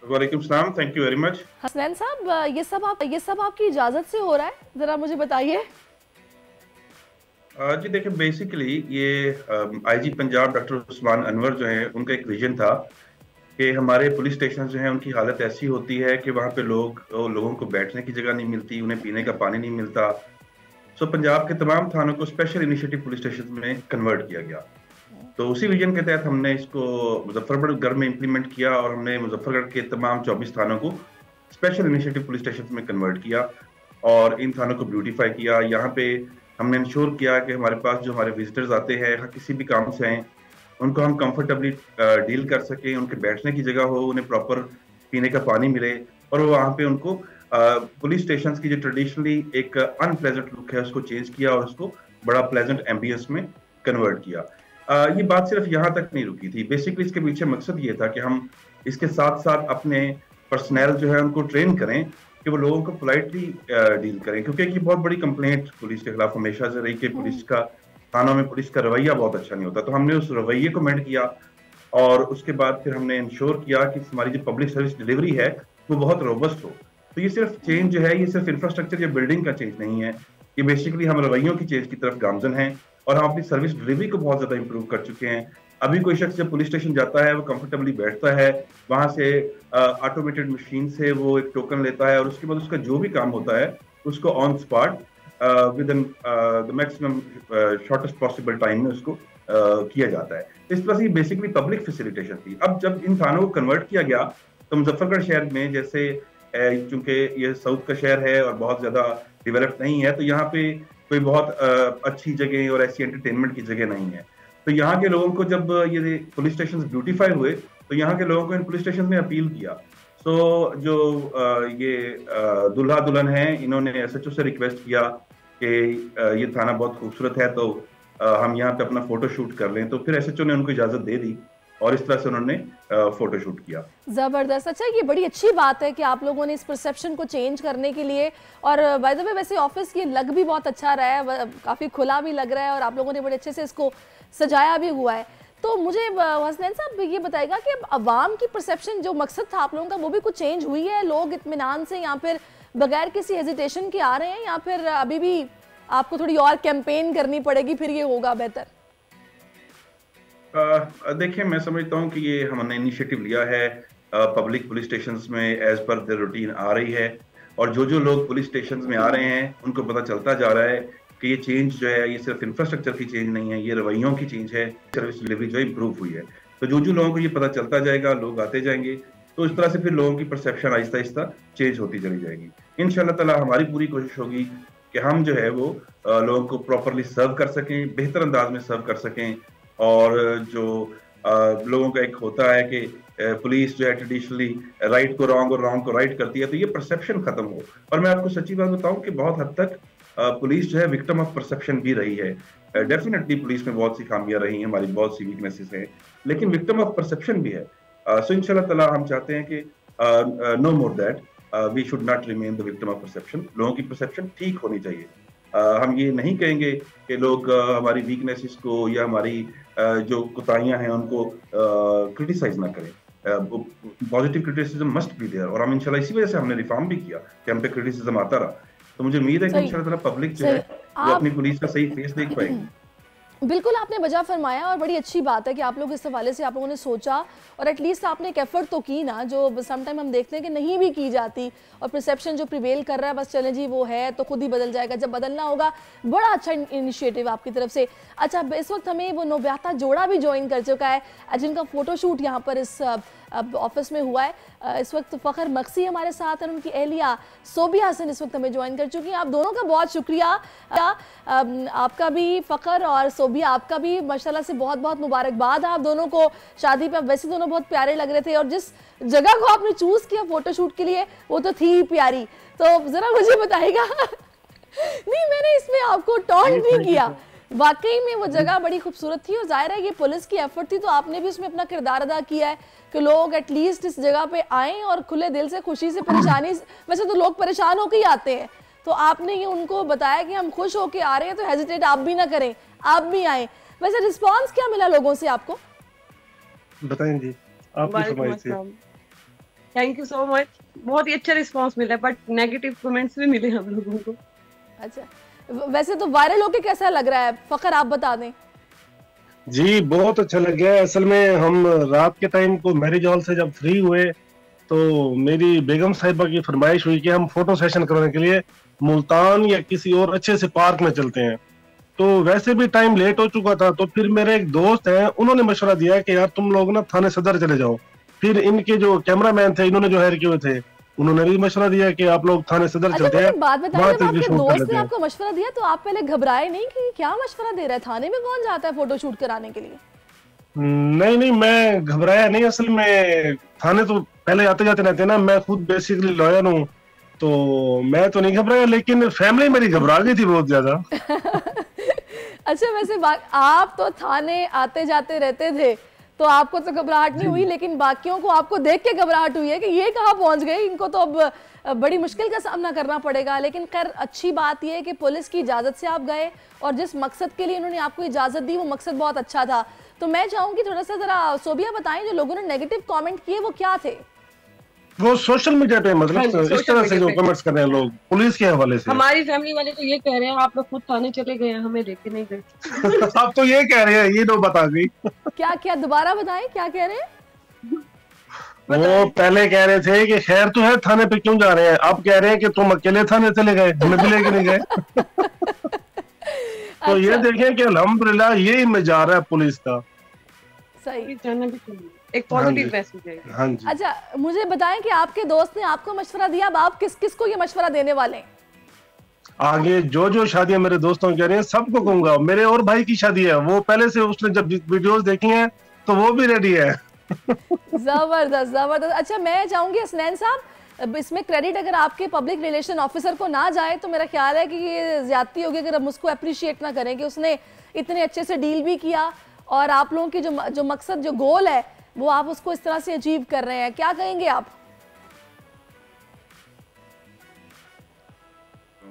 Speaker 7: वालेकुम सलाम, thank you very much.
Speaker 1: Hasnain साहब ये सब आपकी इजाज़त से हो रहा है, ज़रा मुझे बताइए।
Speaker 7: जी देखिए, बेसिकली ये IG पंजाब डॉक्टर उस्मान अनवर जो है उनका एक विजन था कि हमारे पुलिस स्टेशन जो है उनकी हालत ऐसी होती है कि वहाँ पे लोगों को बैठने की जगह नहीं मिलती, उन्हें पीने का पानी नहीं मिलता। सो पंजाब के तमाम थानों को स्पेशल इनिशिएटिव पुलिस स्टेशन में कन्वर्ट किया गया। तो उसी विजन के तहत हमने इसको मुजफ्फरगढ़ में इम्प्लीमेंट किया और हमने मुजफ्फरगढ़ के तमाम 24 थानों को स्पेशल इनिशिएटिव पुलिस स्टेशन में कन्वर्ट किया और इन थानों को ब्यूटीफाई किया। यहाँ पे हमने इंश्योर किया कि हमारे पास जो हमारे विजिटर्स आते हैं किसी भी काम से आए उनको हम कंफर्टेबली डील कर सकें, उनके बैठने की जगह हो, उन्हें प्रॉपर पीने का पानी मिले और वहाँ पे उनको पुलिस स्टेशन की जो ट्रेडिशनली एक अनप्लेजेंट लुक है उसको चेंज किया और उसको बड़ा प्लेजेंट एम्बियंस में कन्वर्ट किया। ये बात सिर्फ यहाँ तक नहीं रुकी थी। बेसिकली इसके पीछे मकसद ये था कि हम इसके साथ साथ अपने पर्सनल जो है उनको ट्रेन करें कि वो लोगों को पोलाइटली डील करें, क्योंकि ये बहुत बड़ी कंप्लेंट पुलिस के खिलाफ हमेशा से रही कि पुलिस का थानों में पुलिस का रवैया बहुत अच्छा नहीं होता। तो हमने उस रवैये को मेंट किया और उसके बाद फिर हमने इंश्योर किया कि हमारी जो पब्लिक सर्विस डिलीवरी है वो बहुत रोबस्ट हो। तो ये सिर्फ चेंज जो है, ये सिर्फ इंफ्रास्ट्रक्चर या बिल्डिंग का चेंज नहीं है, ये बेसिकली हम रवैयों की चेंज की तरफ गामजन हैं और हम अपनी सर्विस डिलीवरी को बहुत ज्यादा इंप्रूव कर चुके हैं। अभी कोई शख्स जब पुलिस स्टेशन जाता है वो कंफर्टेबली बैठता है, वहां से ऑटोमेटेड मशीन से वो एक टोकन लेता है और उसके बाद उसका जो भी काम होता है उसको on spot with in the maximum shortest possible time में उसको किया जाता है। इस तरह से बेसिकली पब्लिक फैसिलिटेशन थी। अब जब इन थानों को कन्वर्ट किया गया तो मुजफ्फरगढ़ शहर में, जैसे चूंकि ये साउथ का शहर है और बहुत ज्यादा डेवलप नहीं है, तो यहाँ पे कोई बहुत अच्छी जगह और ऐसी एंटरटेनमेंट की जगह नहीं है। तो यहाँ के लोगों को जब ये पुलिस स्टेशन ब्यूटीफाई हुए तो यहाँ के लोगों को इन पुलिस स्टेशन में अपील किया। सो जो ये दुल्हा दुल्हन है, इन्होंने एसएचओ से रिक्वेस्ट किया कि ये थाना बहुत खूबसूरत है तो हम यहाँ पे अपना फोटो शूट कर लें। तो फिर एसएचओ ने उनको इजाजत दे दी और इस तरह से उन्होंने फोटो शूट किया।
Speaker 1: जबरदस्त। अच्छा, ये बड़ी अच्छी बात है कि आप लोगों ने इस परसेप्शन को चेंज करने के लिए, और बाय द वे वैसे ऑफिस की लग भी बहुत अच्छा रहा है, काफी खुला भी लग रहा है और आप लोगों ने बड़े अच्छे से इसको सजाया भी हुआ है। तो मुझे हसनैन साहब ये बताएगा कि अब अवाम की परसेप्शन, जो मकसद था आप लोगों का, वो भी कुछ चेंज हुई है? लोग इत्मीनान से या फिर बगैर किसी हेजिटेशन के आ रहे हैं, या फिर अभी भी आपको थोड़ी और कैंपेन करनी पड़ेगी फिर ये होगा बेहतर?
Speaker 7: देखिए, मैं समझता हूँ कि ये हमने इनिशिएटिव लिया है, पब्लिक पुलिस स्टेशंस में एज पर द रूटीन आ रही है और जो लोग पुलिस स्टेशंस में आ रहे हैं उनको पता चलता जा रहा है कि ये चेंज जो है ये सिर्फ इंफ्रास्ट्रक्चर की चेंज नहीं है, ये रवैयों की चेंज है। सर्विस डिलीवरी जो इम्प्रूव हुई है, तो जो लोगों को ये पता चलता जाएगा, लोग आते जाएंगे, तो इस तरह से फिर लोगों की परसेप्शन आहिस्ता आहिस्ता चेंज होती चली जाएगी। इंशाल्लाह ताला हमारी पूरी कोशिश होगी कि हम जो है वो लोगों को प्रॉपरली सर्व कर सकें, बेहतर अंदाज में सर्व कर सकें। और जो लोगों का एक होता है कि पुलिस जो है ट्रेडिशनली राइट को रॉन्ग और रॉन्ग को राइट करती है, तो ये परसेप्शन खत्म हो। और मैं आपको सच्ची बात बताऊं कि बहुत हद तक पुलिस जो है विक्टिम ऑफ परसेप्शन भी रही है। डेफिनेटली पुलिस में बहुत सी खामियां रही हैं, हमारी बहुत सी वीकनेसेस हैं, लेकिन विक्टिम ऑफ परसेप्शन भी है। सो इंशाल्लाह ताला हम चाहते हैं कि no more that, we should not remain the victim of perception. लोगों की परसेप्शन ठीक होनी चाहिए। हम ये नहीं कहेंगे कि लोग हमारी वीकनेसेस को या हमारी जो कोताहियां हैं उनको क्रिटिसाइज ना करें। Positive criticism must be there, और हम इंशाल्लाह इसी वजह से हमने रिफॉर्म भी किया कि हम पे क्रिटिसिज्म आता रहा। तो मुझे उम्मीद है कि इंशाल्लाह पब्लिक जो है वो अपनी पुलिस का सही फेस देख पाएगी।
Speaker 1: बिल्कुल आपने वजह फरमाया और बड़ी अच्छी बात है कि आप लोग इस हवाले से आप लोगों ने सोचा और एटलीस्ट आपने एक एफर्ट तो की ना, जो समटाइम हम देखते हैं कि नहीं भी की जाती और परसेप्शन जो प्रिवेल कर रहा है बस चले जी वो है तो खुद ही बदल जाएगा, जब बदलना होगा। बड़ा अच्छा इनिशिएटिव आपकी तरफ से। अच्छा, इस वक्त हमें वो नौब्याता जोड़ा भी ज्वाइन कर चुका है जिनका फोटोशूट यहाँ पर इस ऑफिस में हुआ है। इस वक्त फ़खर मक्सी हमारे साथ हैं, उनकी एहलिया सोबिया हसन इस वक्त हमें ज्वाइन कर चुकी हैं। आप दोनों का बहुत शुक्रिया, आपका भी फ़खर और सोबिया आपका भी माशाल्लाह से बहुत बहुत मुबारकबाद आप दोनों को शादी पे। वैसे दोनों बहुत प्यारे लग रहे थे और जिस जगह को आपने चूज़ किया फोटोशूट के लिए वो तो थी ही प्यारी। तो ज़रा मुझे बताइएगा नहीं, मैंने इसमें आपको टॉन्ट नहीं किया, वाकई में वो जगह बड़ी खूबसूरत थी और जाहिर है ये पुलिस की एफर्ट थी, तो आपने भी उसमें अपना किरदार अदा किया है कि लोग एटलीस्ट इस जगह पे आएँ और खुले दिल से खुशी से, परेशानी वैसे तो लोग परेशान होकर ही आते हैं, तो आपने ये उनको बताया कि हम खुश होके आ रहे हैं तो हेजिटेट आप भी ना करें, आप भी आए। वैसे रिस्पांस क्या मिला लोगों से आपको?
Speaker 8: बताएं जी,
Speaker 3: थैंक यू सो मच। बहुत ही अच्छा रिस्पांस मिला, बट नेगेटिव कमेंट्स भी मिले हम लोगों को।
Speaker 1: अच्छा, वैसे तो वायरल होके कैसा लग रहा है फ़खर, आप बता दें।
Speaker 8: जी बहुत अच्छा लग गया। असल में हम रात के टाइम को मैरिज हॉल से जब फ्री हुए तो मेरी बेगम साहिबा की फरमाइश हुई कि हम फोटो सेशन करने के लिए मुल्तान या किसी और अच्छे से पार्क में चलते हैं। तो वैसे भी टाइम लेट हो चुका था, तो फिर मेरे एक दोस्त हैं, उन्होंने मशवरा दिया कि यार तुम लोग ना थाने सदर चले जाओ। फिर इनके जो कैमरामैन थे, इन्होंने जो हायर किए हुए थे, उन्होंने भी मशवरा दिया कि आप लोग थाने सदर चलते हैं।
Speaker 1: बात बताइए, जब आपके दोस्त ने आपको मशवरा दिया तो आप पहले घबराए नहीं कि क्या मशवरा दे रहा है, थाने में कौन जाता है फोटो शूट कराने के लिए?
Speaker 8: नहीं, मैं घबराया नहीं। असल में थाने तो पहले आते जाते रहते ना, मैं खुद बेसिकली लॉयर हूँ तो मैं तो नहीं घबराया, लेकिन फैमिली मेरी घबरा गई थी बहुत ज्यादा।
Speaker 1: अच्छा वैसे आप तो थाने आते जाते रहते थे तो आपको तो घबराहट नहीं हुई, लेकिन बाकियों को आपको देख के घबराहट हुई है कि ये कहाँ पहुंच गए, इनको तो अब बड़ी मुश्किल का सामना करना पड़ेगा। लेकिन खैर अच्छी बात यह है कि पुलिस की इजाज़त से आप गए और जिस मकसद के लिए उन्होंने आपको इजाज़त दी वो मकसद बहुत अच्छा था। तो मैं चाहूँगी थोड़ा सा ज़रा सोबिया बताएं, जो लोगों ने नेगेटिव कमेंट किए वो क्या थे?
Speaker 8: वो सोशल मीडिया पे मतलब इस तरह से जो कमेंट्स कर रहे हैं लोग पुलिस के हवाले से।
Speaker 3: हमारी फैमिली वाले तो ये कह रहे हैं आप लोग खुद थाने चले गए हैं, हमें लेके नहीं गए।
Speaker 8: आप तो ये कह रहे हैं, ये तो बता गई।
Speaker 1: क्या क्या दोबारा बताएं, क्या कह रहे हैं?
Speaker 8: वो पहले कह रहे थे कि खैर तो है, थाने पे क्यों जा रहे हैं, अब कह रहे हैं कि तुम अकेले थाने चले गए, हमें भी लेके नहीं गए। तो ये देखें कि अल्हम्दुलिल्लाह ये इमेज आ रहा है पुलिस का।
Speaker 1: सही,
Speaker 3: जाना भी चाहिए, एक पॉजिटिव मैसेज है।
Speaker 8: हाँ जी।
Speaker 1: अच्छा मुझे बताएं कि आपके दोस्त ने आपको मशवरा दिया, अब आप किस किस को ये मशवरा देने वाले हैं?
Speaker 8: आगे जो जो शादियां मेरे दोस्तों कह रहे हैं सबको कहूंगा। मेरे और भाई की शादी है, वो पहले से उसने जब वीडियोस देखी हैं तो वो भी रेडी है।
Speaker 1: जबरदस्त जबरदस्त। अच्छा मैं चाहूंगी हसनैन साहब, इसमें क्रेडिट अगर आपके पब्लिक रिलेशन ऑफिसर को ना जाए तो मेरा ख्याल है कि ये ज्यादती होगी अगर हम उसको अप्रिशिएट ना करें कि उसने इतने अच्छे से डील भी किया और आप लोगों की जो मकसद, जो गोल है वो आप उसको इस तरह से अचीव कर रहे हैं। क्या कहेंगे आप?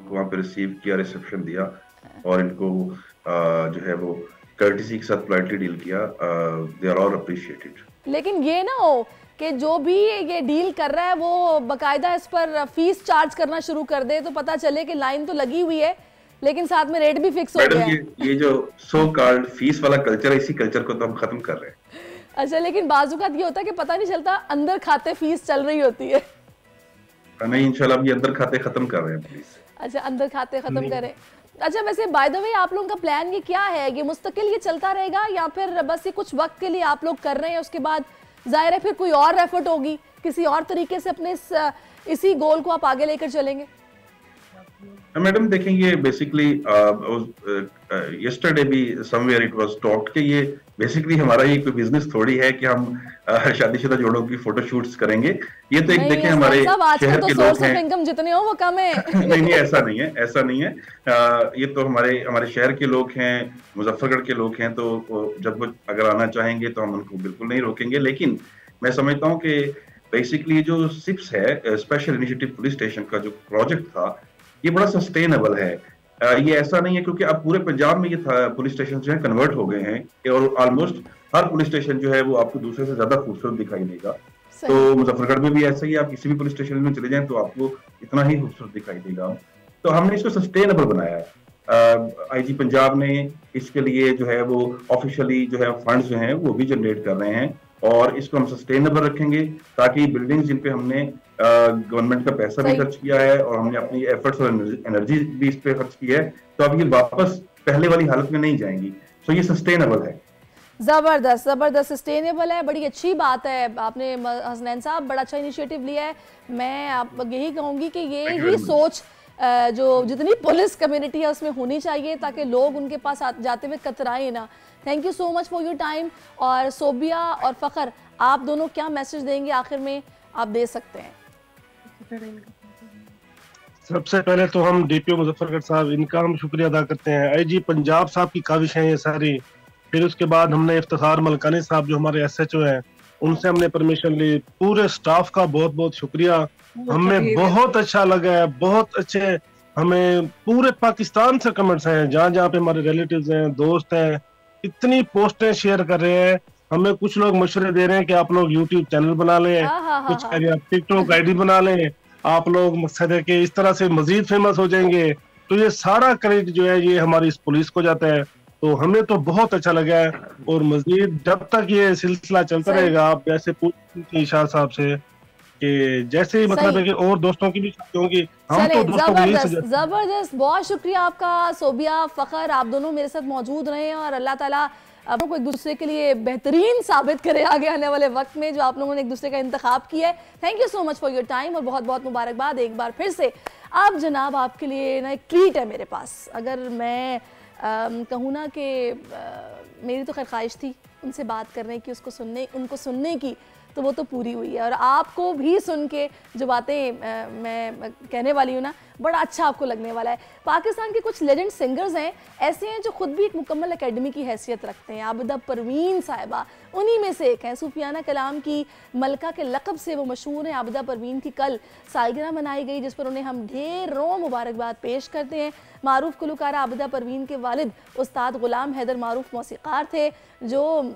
Speaker 7: वहाँ पे रिसीव किया, रिसेप्शन दिया और इनको जो है वो कर्टिसी के साथ पोलाइटली डील किया। They are all appreciated. लेकिन
Speaker 1: ये ना हो कि जो भी ये डील कर रहा है वो बकायदा इस पर फीस चार्ज करना शुरू कर दे, तो पता चले कि लाइन तो लगी हुई है लेकिन साथ में रेट भी फिक्स हो गया है।
Speaker 7: ये जो सो कॉल्ड फीस वाला कल्चर है, इसी कल्चर को तो हम खत्म कर रहे हैं।
Speaker 1: अच्छा लेकिन बाजुकात ये होता है कि पता नहीं चलता अंदर खाते फीस चल रही होती है।
Speaker 7: नहीं इंशाल्लाह ये अंदर खाते खत्म कर रहे हैं प्लीज।
Speaker 1: अच्छा अंदर खाते खत्म करें। अच्छा वैसे बाय द वे आप लोगों का प्लान ये क्या है, ये मुस्तकिल ये चलता रहेगा या फिर बस ये कुछ वक्त के लिए आप लोग कर रहे हैं, उसके बाद जाहिर है फिर कोई और एफर्ट होगी, किसी और तरीके से अपने इसी गोल को आप आगे लेकर चलेंगे?
Speaker 7: मैडम देखेंगे बेसिकली यस्टरडे भी समवेयर इट वाज टॉक्ड कि ये बेसिकली हमारा ये कोई बिजनेस थोड़ी है कि हम शादीशुदा जोड़ों की फोटो शूट्स करेंगे। ये तो एक देखें हमारे शहर के लोग हैं,
Speaker 1: इनकम जितने हो वो कम है।
Speaker 7: नहीं ऐसा नहीं है, ऐसा नहीं है। ये तो हमारे शहर के लोग हैं, मुजफ्फरगढ़ के लोग हैं, तो जब वो अगर आना चाहेंगे तो हम उनको बिल्कुल नहीं रोकेंगे। लेकिन मैं समझता हूँ कि बेसिकली जो सिप्स है, स्पेशल इनिशिएटिव पुलिस स्टेशन का जो प्रोजेक्ट था, ये बड़ा सस्टेनेबल है। ये ऐसा नहीं है क्योंकि अब पूरे पंजाब में ये पुलिस स्टेशन जो है कन्वर्ट हो गए हैं और ऑलमोस्ट हर पुलिस स्टेशन जो है वो आपको दूसरे से ज्यादा खूबसूरत दिखाई देगा। तो मुजफ्फरगढ़ में भी ऐसा ही, आप किसी भी पुलिस स्टेशन में चले जाएं तो आपको इतना ही खूबसूरत दिखाई देगा। तो हमने इसको सस्टेनेबल बनाया है। आईजी पंजाब ने इसके लिए जो है वो ऑफिशियली जो है फंड्स जो हैं वो भी जनरेट कर रहे हैं और इसको हम सस्टेनेबल रखेंगे ताकि बिल्डिंग्स जिन पे हमने गवर्नमेंट का पैसा भी खर्च किया है और हमने अपनी एफर्ट्स और एनर्जी भी इस पे खर्च की है, तो अब ये वापस पहले वाली हालत में नहीं जाएंगी। सो ये सस्टेनेबल है।
Speaker 1: जबरदस्त जबरदस्त सस्टेनेबल है, बड़ी अच्छी बात है। आपने हसनैन साहब बड़ा अच्छा इनिशिएटिव लिया है। मैं आप यही कहूंगी कि ये ही सोच जो जितनी पुलिस कम्युनिटी है उसमें होनी चाहिए ताकि लोग उनके पास जाते हुए कतराए ना। Thank you so much for your time. और सोबिया और फखर, आप दोनों क्या मैसेज देंगे आखिर में, आप दे सकते हैं।
Speaker 8: सबसे पहले तो हम डीपीओ मुजफ्फरगढ़ साहब, इनका हम शुक्रिया अदा करते हैं। आईजी पंजाब साहब की काविश है ये सारी। फिर उसके बाद हमने इफ्तिखार मलकानी साहब जो हमारे SHO हैं, उनसे हमने परमिशन ली। पूरे स्टाफ का बहुत बहुत शुक्रिया, हमें बहुत अच्छा लगा है, बहुत अच्छे। हमें पूरे पाकिस्तान से कमेंट्स हैं, जहाँ जहाँ पे हमारे रिलेटिव्स हैं, दोस्त हैं, इतनी पोस्टें शेयर कर रहे हैं। हमें कुछ लोग मशवरे दे रहे हैं कि आप लोग YouTube चैनल बना लें, कुछ कह रहे हैं आप TikTok ID बना लें, आप लोग मकसद है कि इस तरह से मजीद फेमस हो जाएंगे। तो ये सारा क्रेडिट जो है ये हमारी इस पुलिस को जाता है। तो हमें तो बहुत अच्छा लगा है और मजीद जब तक ये सिलसिला चलता रहेगा, आप जैसे पूछें इशार साहब से कि जैसे ही मतलब है कि और दोस्तों की भी शादी होंगी, हम तो दोस्तों को
Speaker 1: जबरदस्त। बहुत शुक्रिया आपका सोबिया, फखर, आप दोनों मेरे साथ मौजूद रहे और अल्लाह ताला आप लोगों को एक दूसरे के लिए बेहतरीन साबित करे आगे आने वाले वक्त में, जो आप लोगों ने एक दूसरे का इंतखाब किया है। Thank you so much for your time और बहुत बहुत मुबारकबाद एक बार फिर से। आप जनाब, आपके लिए ना एक ट्रीट है मेरे पास। अगर मैं कहूँ ना कि मेरी तो खैर ख्वाहिश थी उनसे बात करने की, उनको सुनने की, तो वो तो पूरी हुई है। और आपको भी सुन के जो बातें मैं कहने वाली हूँ ना, बड़ा अच्छा आपको लगने वाला है। पाकिस्तान के कुछ लेजेंड सिंगर्स हैं, ऐसे हैं जो खुद भी एक मुकम्मल एकेडमी की हैसियत रखते हैं। आबिदा परवीन साहिबा उन्हीं में से एक हैं। सूफियाना कलाम की मलका के लक़ब से वो मशहूर हैं। आबिदा परवीन की कल सालगिरह मनाई गई, जिस पर उन्हें हम ढेरों मुबारकबाद पेश करते हैं। मारूफ गुलकारा आबिदा परवीन के वालिद उस्ताद गुलाम हैदर मारूफ मौसीक़ार थे, जो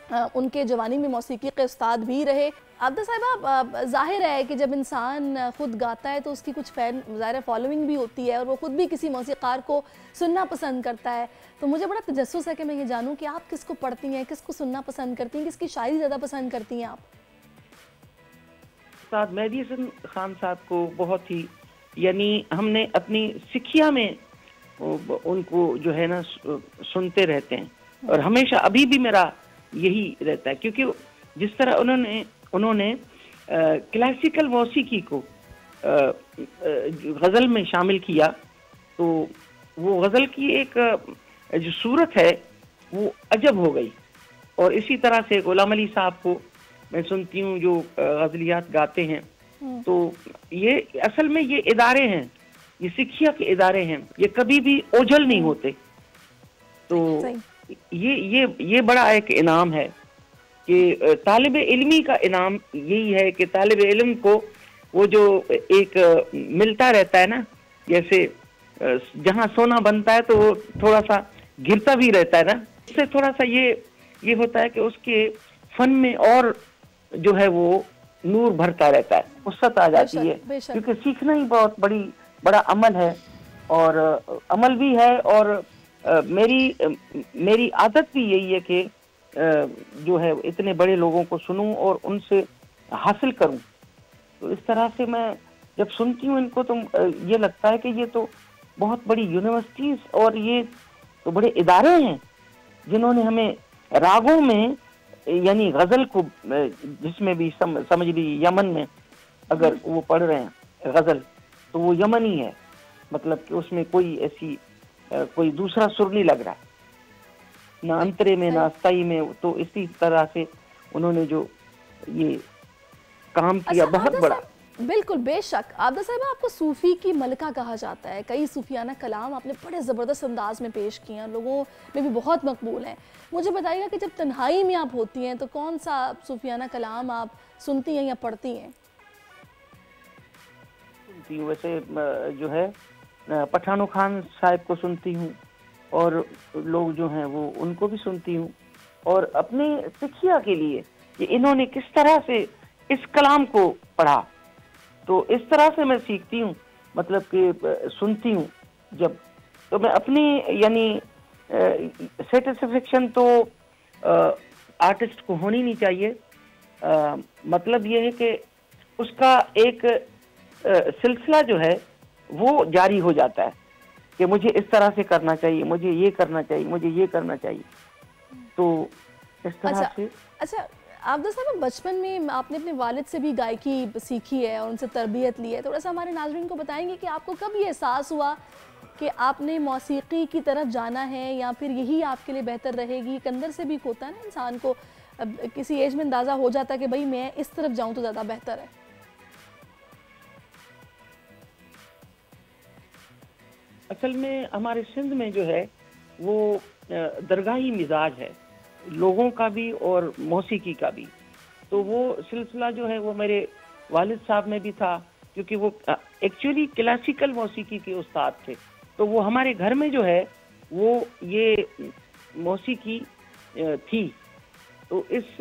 Speaker 1: उनके जवानी में मौसीकी के उस्ताद भी रहे। आबिदा साहिबा, जाहिर है कि जब इंसान खुद गाता है तो उसकी कुछ फ़ैन ज़ाहिर फॉलोइंग भी होती है और वो खुद भी किसी मौसीक़ार को सुनना पसंद करता है। तो मुझे बड़ा तजस्सुस है कि मैं ये जानूँ कि आप किसको पढ़ती हैं, किसको सुनना पसंद करती हैं, किसकी शायरी ज़्यादा पसंद करती हैं आप?
Speaker 4: उस्ताद मेहदी हसन खान साहब को बहुत ही, यानी हमने अपनी सिखिया में उनको जो है ना सुनते रहते हैं, और हमेशा अभी भी मेरा यही रहता है, क्योंकि जिस तरह उन्होंने क्लासिकल मौसीकी को गज़ल में शामिल किया, तो वो गज़ल की एक जो सूरत है वो अजब हो गई। और इसी तरह से गुलाम अली साहब को मैं सुनती हूँ जो गज़लियात गाते हैं। तो ये असल में ये इदारे हैं, ये सिखिया के इदारे हैं, ये कभी भी ओझल नहीं होते। तो ये बड़ा एक इनाम है कि तालिब इल्मी का इनाम यही है कि तालिब इल्म को वो जो एक मिलता रहता है ना, जैसे जहाँ सोना बनता है तो वो थोड़ा सा गिरता भी रहता है ना, उससे थोड़ा सा ये होता है कि उसके फन में और जो है वो नूर भरता रहता है, वसअत आ जाती है। क्योंकि सीखना ही बहुत बड़ा अमल है, और अमल भी है, और मेरी आदत भी यही है कि जो है इतने बड़े लोगों को सुनूं और उनसे हासिल करूं। तो इस तरह से मैं जब सुनती हूँ इनको तो ये लगता है कि ये तो बहुत बड़ी यूनिवर्सिटीज और ये तो बड़े इदारे हैं जिन्होंने हमें रागों में, यानी गज़ल को, जिसमें भी समझ ली यमन में अगर वो पढ़ रहे हैं गज़ल तो वो यमनी है, मतलब कि उसमें कोई ऐसी कोई दूसरा सुर नहीं लग रहा, ना अंतरे में ना अस्ताई में। तो इसी तरह से उन्होंने जो ये काम किया बहुत बड़ा।
Speaker 1: बिल्कुल, बेशक। आबिदा साहिबा, आपको सूफ़ी की मलका कहा जाता है। कई सूफियाना कलाम आपने बड़े ज़बरदस्त अंदाज में पेश किए हैं, लोगों में भी बहुत मकबूल हैं। मुझे बताइएगा कि जब तन्हाई में आप होती हैं तो कौन सा सूफियाना कलाम आप सुनती हैं या पढ़ती हैं?
Speaker 4: सुनती हूँ वैसे जो है पठानो खान साहब को सुनती हूँ, और लोग जो हैं वो उनको भी सुनती हूँ, और अपने सिखिया के लिए कि इन्होंने किस तरह से इस कलाम को पढ़ा, तो इस तरह से मैं सीखती हूँ, मतलब कि सुनती हूँ जब, तो मैं अपनी यानी सेटिस्फेक्शन तो आर्टिस्ट को होनी नहीं चाहिए। मतलब ये है कि उसका एक सिलसिला जो है वो जारी हो जाता है कि मुझे इस तरह से करना चाहिए, मुझे ये करना चाहिए, मुझे ये करना चाहिए। तो इस तरह से।
Speaker 1: अच्छा आबिदा साहब, बचपन में आपने अपने वालिद से भी गायकी सीखी है और उनसे तरबियत ली है, थोड़ा सा हमारे नाज़रीन को बताएंगे कि आपको कब ये एहसास हुआ कि आपने मौसीकी की तरफ जाना है या फिर यही आपके लिए बेहतर रहेगी? एक अंदर से भी होता है ना इंसान को, किसी एज में अंदाज़ा हो जाता है कि भाई मैं इस तरफ जाऊँ तो ज़्यादा बेहतर है।
Speaker 4: असल में हमारे सिंध में जो है वो दरगाही मिजाज है, लोगों का भी और मौसीकी का भी। तो वो सिलसिला जो है वो मेरे वालिद साहब में भी था, क्योंकि वो एक्चुअली क्लासिकल मौसीकी के उस्ताद थे। तो वो हमारे घर में जो है वो ये मौसीकी थी। तो इस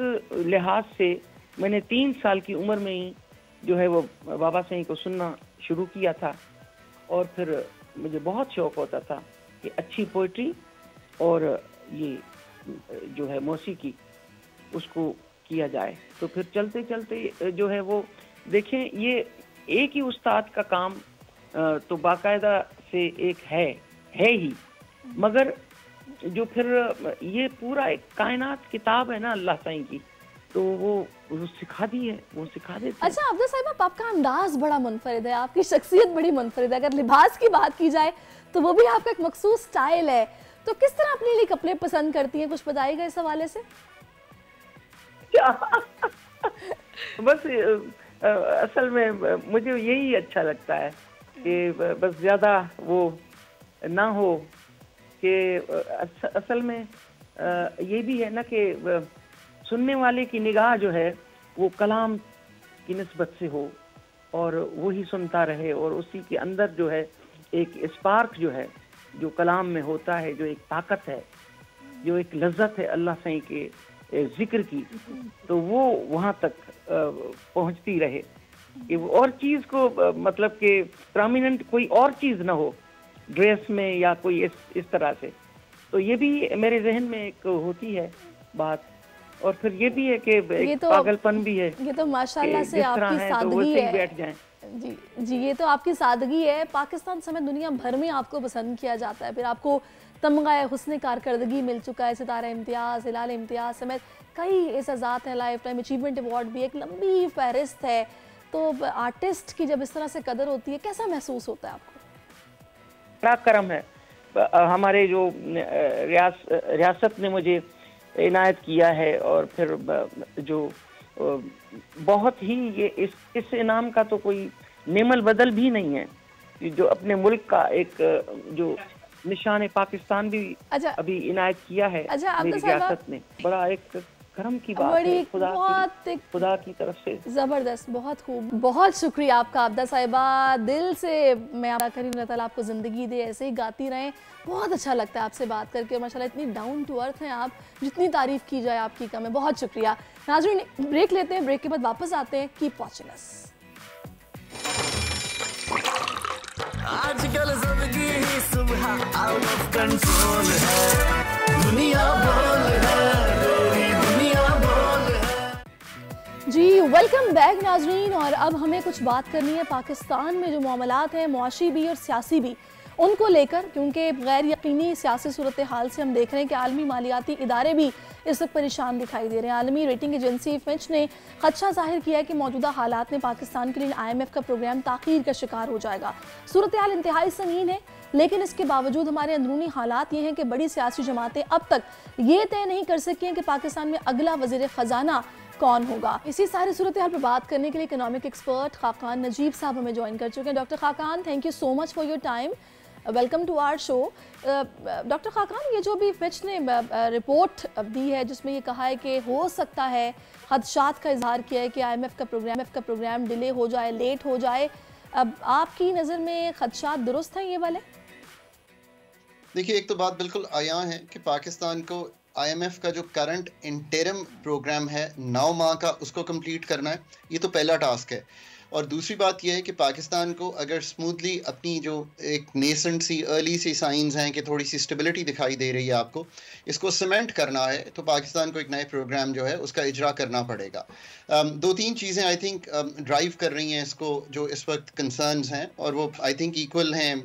Speaker 4: लिहाज से मैंने 3 साल की उम्र में ही जो है वो बाबा साईं को सुनना शुरू किया था, और फिर मुझे बहुत शौक होता था कि अच्छी पोइट्री और ये जो है मौसीकी उसको किया जाए। तो फिर चलते चलते जो है वो देखें, ये एक ही उस्ताद का काम तो बाकायदा से एक है ही, मगर जो फिर ये पूरा एक कायनात किताब है ना अल्लाह साईं की, तो वो सिखा दी है, वो सिखा देते।
Speaker 1: अच्छा आबिदा साहिबा, आपका अंदाज बड़ा मुनफरिद है, आपकी शख्सियत बड़ी मुनफरिद है। अगर लिबास की बात की जाए तो वो भी आपका एक मखसूस स्टाइल है, तो किस तरह अपने लिए कपड़े पसंद करती हैं, कुछ बताइएगा इस हवाले से?
Speaker 4: बस असल में मुझे यही अच्छा लगता है कि बस ज़्यादा वो ना हो कि असल में ये भी है ना कि सुनने वाले की निगाह जो है वो कलाम की निस्बत से हो और वही सुनता रहे, और उसी के अंदर जो है एक स्पार्क जो है जो कलाम में होता है, जो एक ताकत है, जो एक लज्जत है अल्लाह सही के जिक्र की, तो वो वहाँ तक पहुँचती रहे कि वो और चीज़ को मतलब कि प्रोमिनेंट कोई और चीज़ ना हो ड्रेस में या कोई इस तरह से। तो ये भी मेरे जहन में एक होती है बात, और फिर ये भी है कि एक पागलपन भी है।
Speaker 1: ये तो माशाल्लाह से आपकी सादगी है।
Speaker 4: बैठ जाएं।
Speaker 1: जी, ये तो आपकी सादगी है। पाकिस्तान समेत दुनिया भर में आपको पसंद किया जाता है, फिर आपको तमगा हुस्न कारकर्दगी मिल चुका है, सितारा इम्तियाज़, हिलाल इम्तियाज़ समेत कई एजाज़ात हैं, लाइफ टाइम अचीवमेंट अवार्ड भी, एक लंबी फहरिस्त है। तो आर्टिस्ट की जब इस तरह से कदर होती है, कैसा महसूस होता है आपको?
Speaker 4: बड़ा करम है हमारे जो रियासत ने मुझे इनायत किया है, और फिर जो बहुत ही ये इस इनाम का तो कोई नेमल बदल भी नहीं है, जो अपने मुल्क का एक जो निशान पाकिस्तान भी अभी इनायत किया है मेरी रियासत ने। बड़ा एक करम की बात है खुदा की तरफ से।
Speaker 1: ज़बरदस्त, बहुत खूब, बहुत शुक्रिया आपका आबदा साहिबा। दिल से मैं आपका करीम अल्लाह ताला आपको ज़िंदगी दे, ऐसे ही गाती रहें। बहुत अच्छा लगता है आपसे बात करके, माशाल्लाह इतनी डाउन टू अर्थ हैं आप, जितनी तारीफ़ की जाए आपकी कम है। बहुत शुक्रिया। नाज़रीन, ब्रेक लेते हैं, ब्रेक के बाद वापस आते हैं। Keep watching us.
Speaker 6: आजकल जिंदगी ही सुबह आउट ऑफ कंट्रोल है, दुनिया बोल है, दुनिया बोल है।
Speaker 1: जी वेलकम बैक नाजरीन, और अब हमें कुछ बात करनी है पाकिस्तान में जो मामलात हैं मुआशी भी और सियासी भी, उनको लेकर, क्योंकि गैर यकीनी सियासी सूरत हाल से हम देख रहे हैं कि आलमी मालियाती इदारे भी इस वक्त परेशान दिखाई दे रहे हैं। आलमी रेटिंग एजेंसी फिच ने खदशा जाहिर किया है कि मौजूदा हालात में पाकिस्तान के लिए IMF का प्रोग्राम ताख़ीर का शिकार हो जाएगा। सूरत हाल इंतहाई संगीन है, लेकिन इसके बावजूद हमारे अंदरूनी हालात ये हैं कि बड़ी सियासी जमातें अब तक ये तय नहीं कर सकी हैं कि पाकिस्तान में अगला वज़ीर ख़जाना कौन होगा। इसी सारी सूरत हाल पर बात करने के लिए इकोनॉमिक एक्सपर्ट खाकान नजीब साहब हमें ज्वाइन कर चुके हैं। Doctor Khaqan, thank you so much for your time, welcome to our show. Doctor Khaqan, ये जो भी फिच ने रिपोर्ट दी है जिसमें ये कहा है कि हो सकता है, खदशात का इजहार किया है कि IMF का प्रोग्राम डिले हो जाए, लेट हो जाए, अब आपकी नज़र में खदशात दुरुस्त हैं ये वाले?
Speaker 9: देखिए, एक तो बात बिल्कुल आया है कि पाकिस्तान को IMF का जो करंट इंटरिम प्रोग्राम है 9 माह का, उसको कंप्लीट करना है। ये तो पहला टास्क है। और दूसरी बात यह है कि पाकिस्तान को अगर स्मूथली अपनी जो एक नेसेंट सी अर्ली सी साइंस हैं कि थोड़ी सी स्टेबिलिटी दिखाई दे रही है आपको, इसको सीमेंट करना है तो पाकिस्तान को एक नए प्रोग्राम जो है उसका इजरा करना पड़ेगा। 2-3 चीज़ें आई थिंक ड्राइव कर रही हैं इसको, जो इस वक्त कंसर्न्स हैं, और वो आई थिंक इक्वल हैं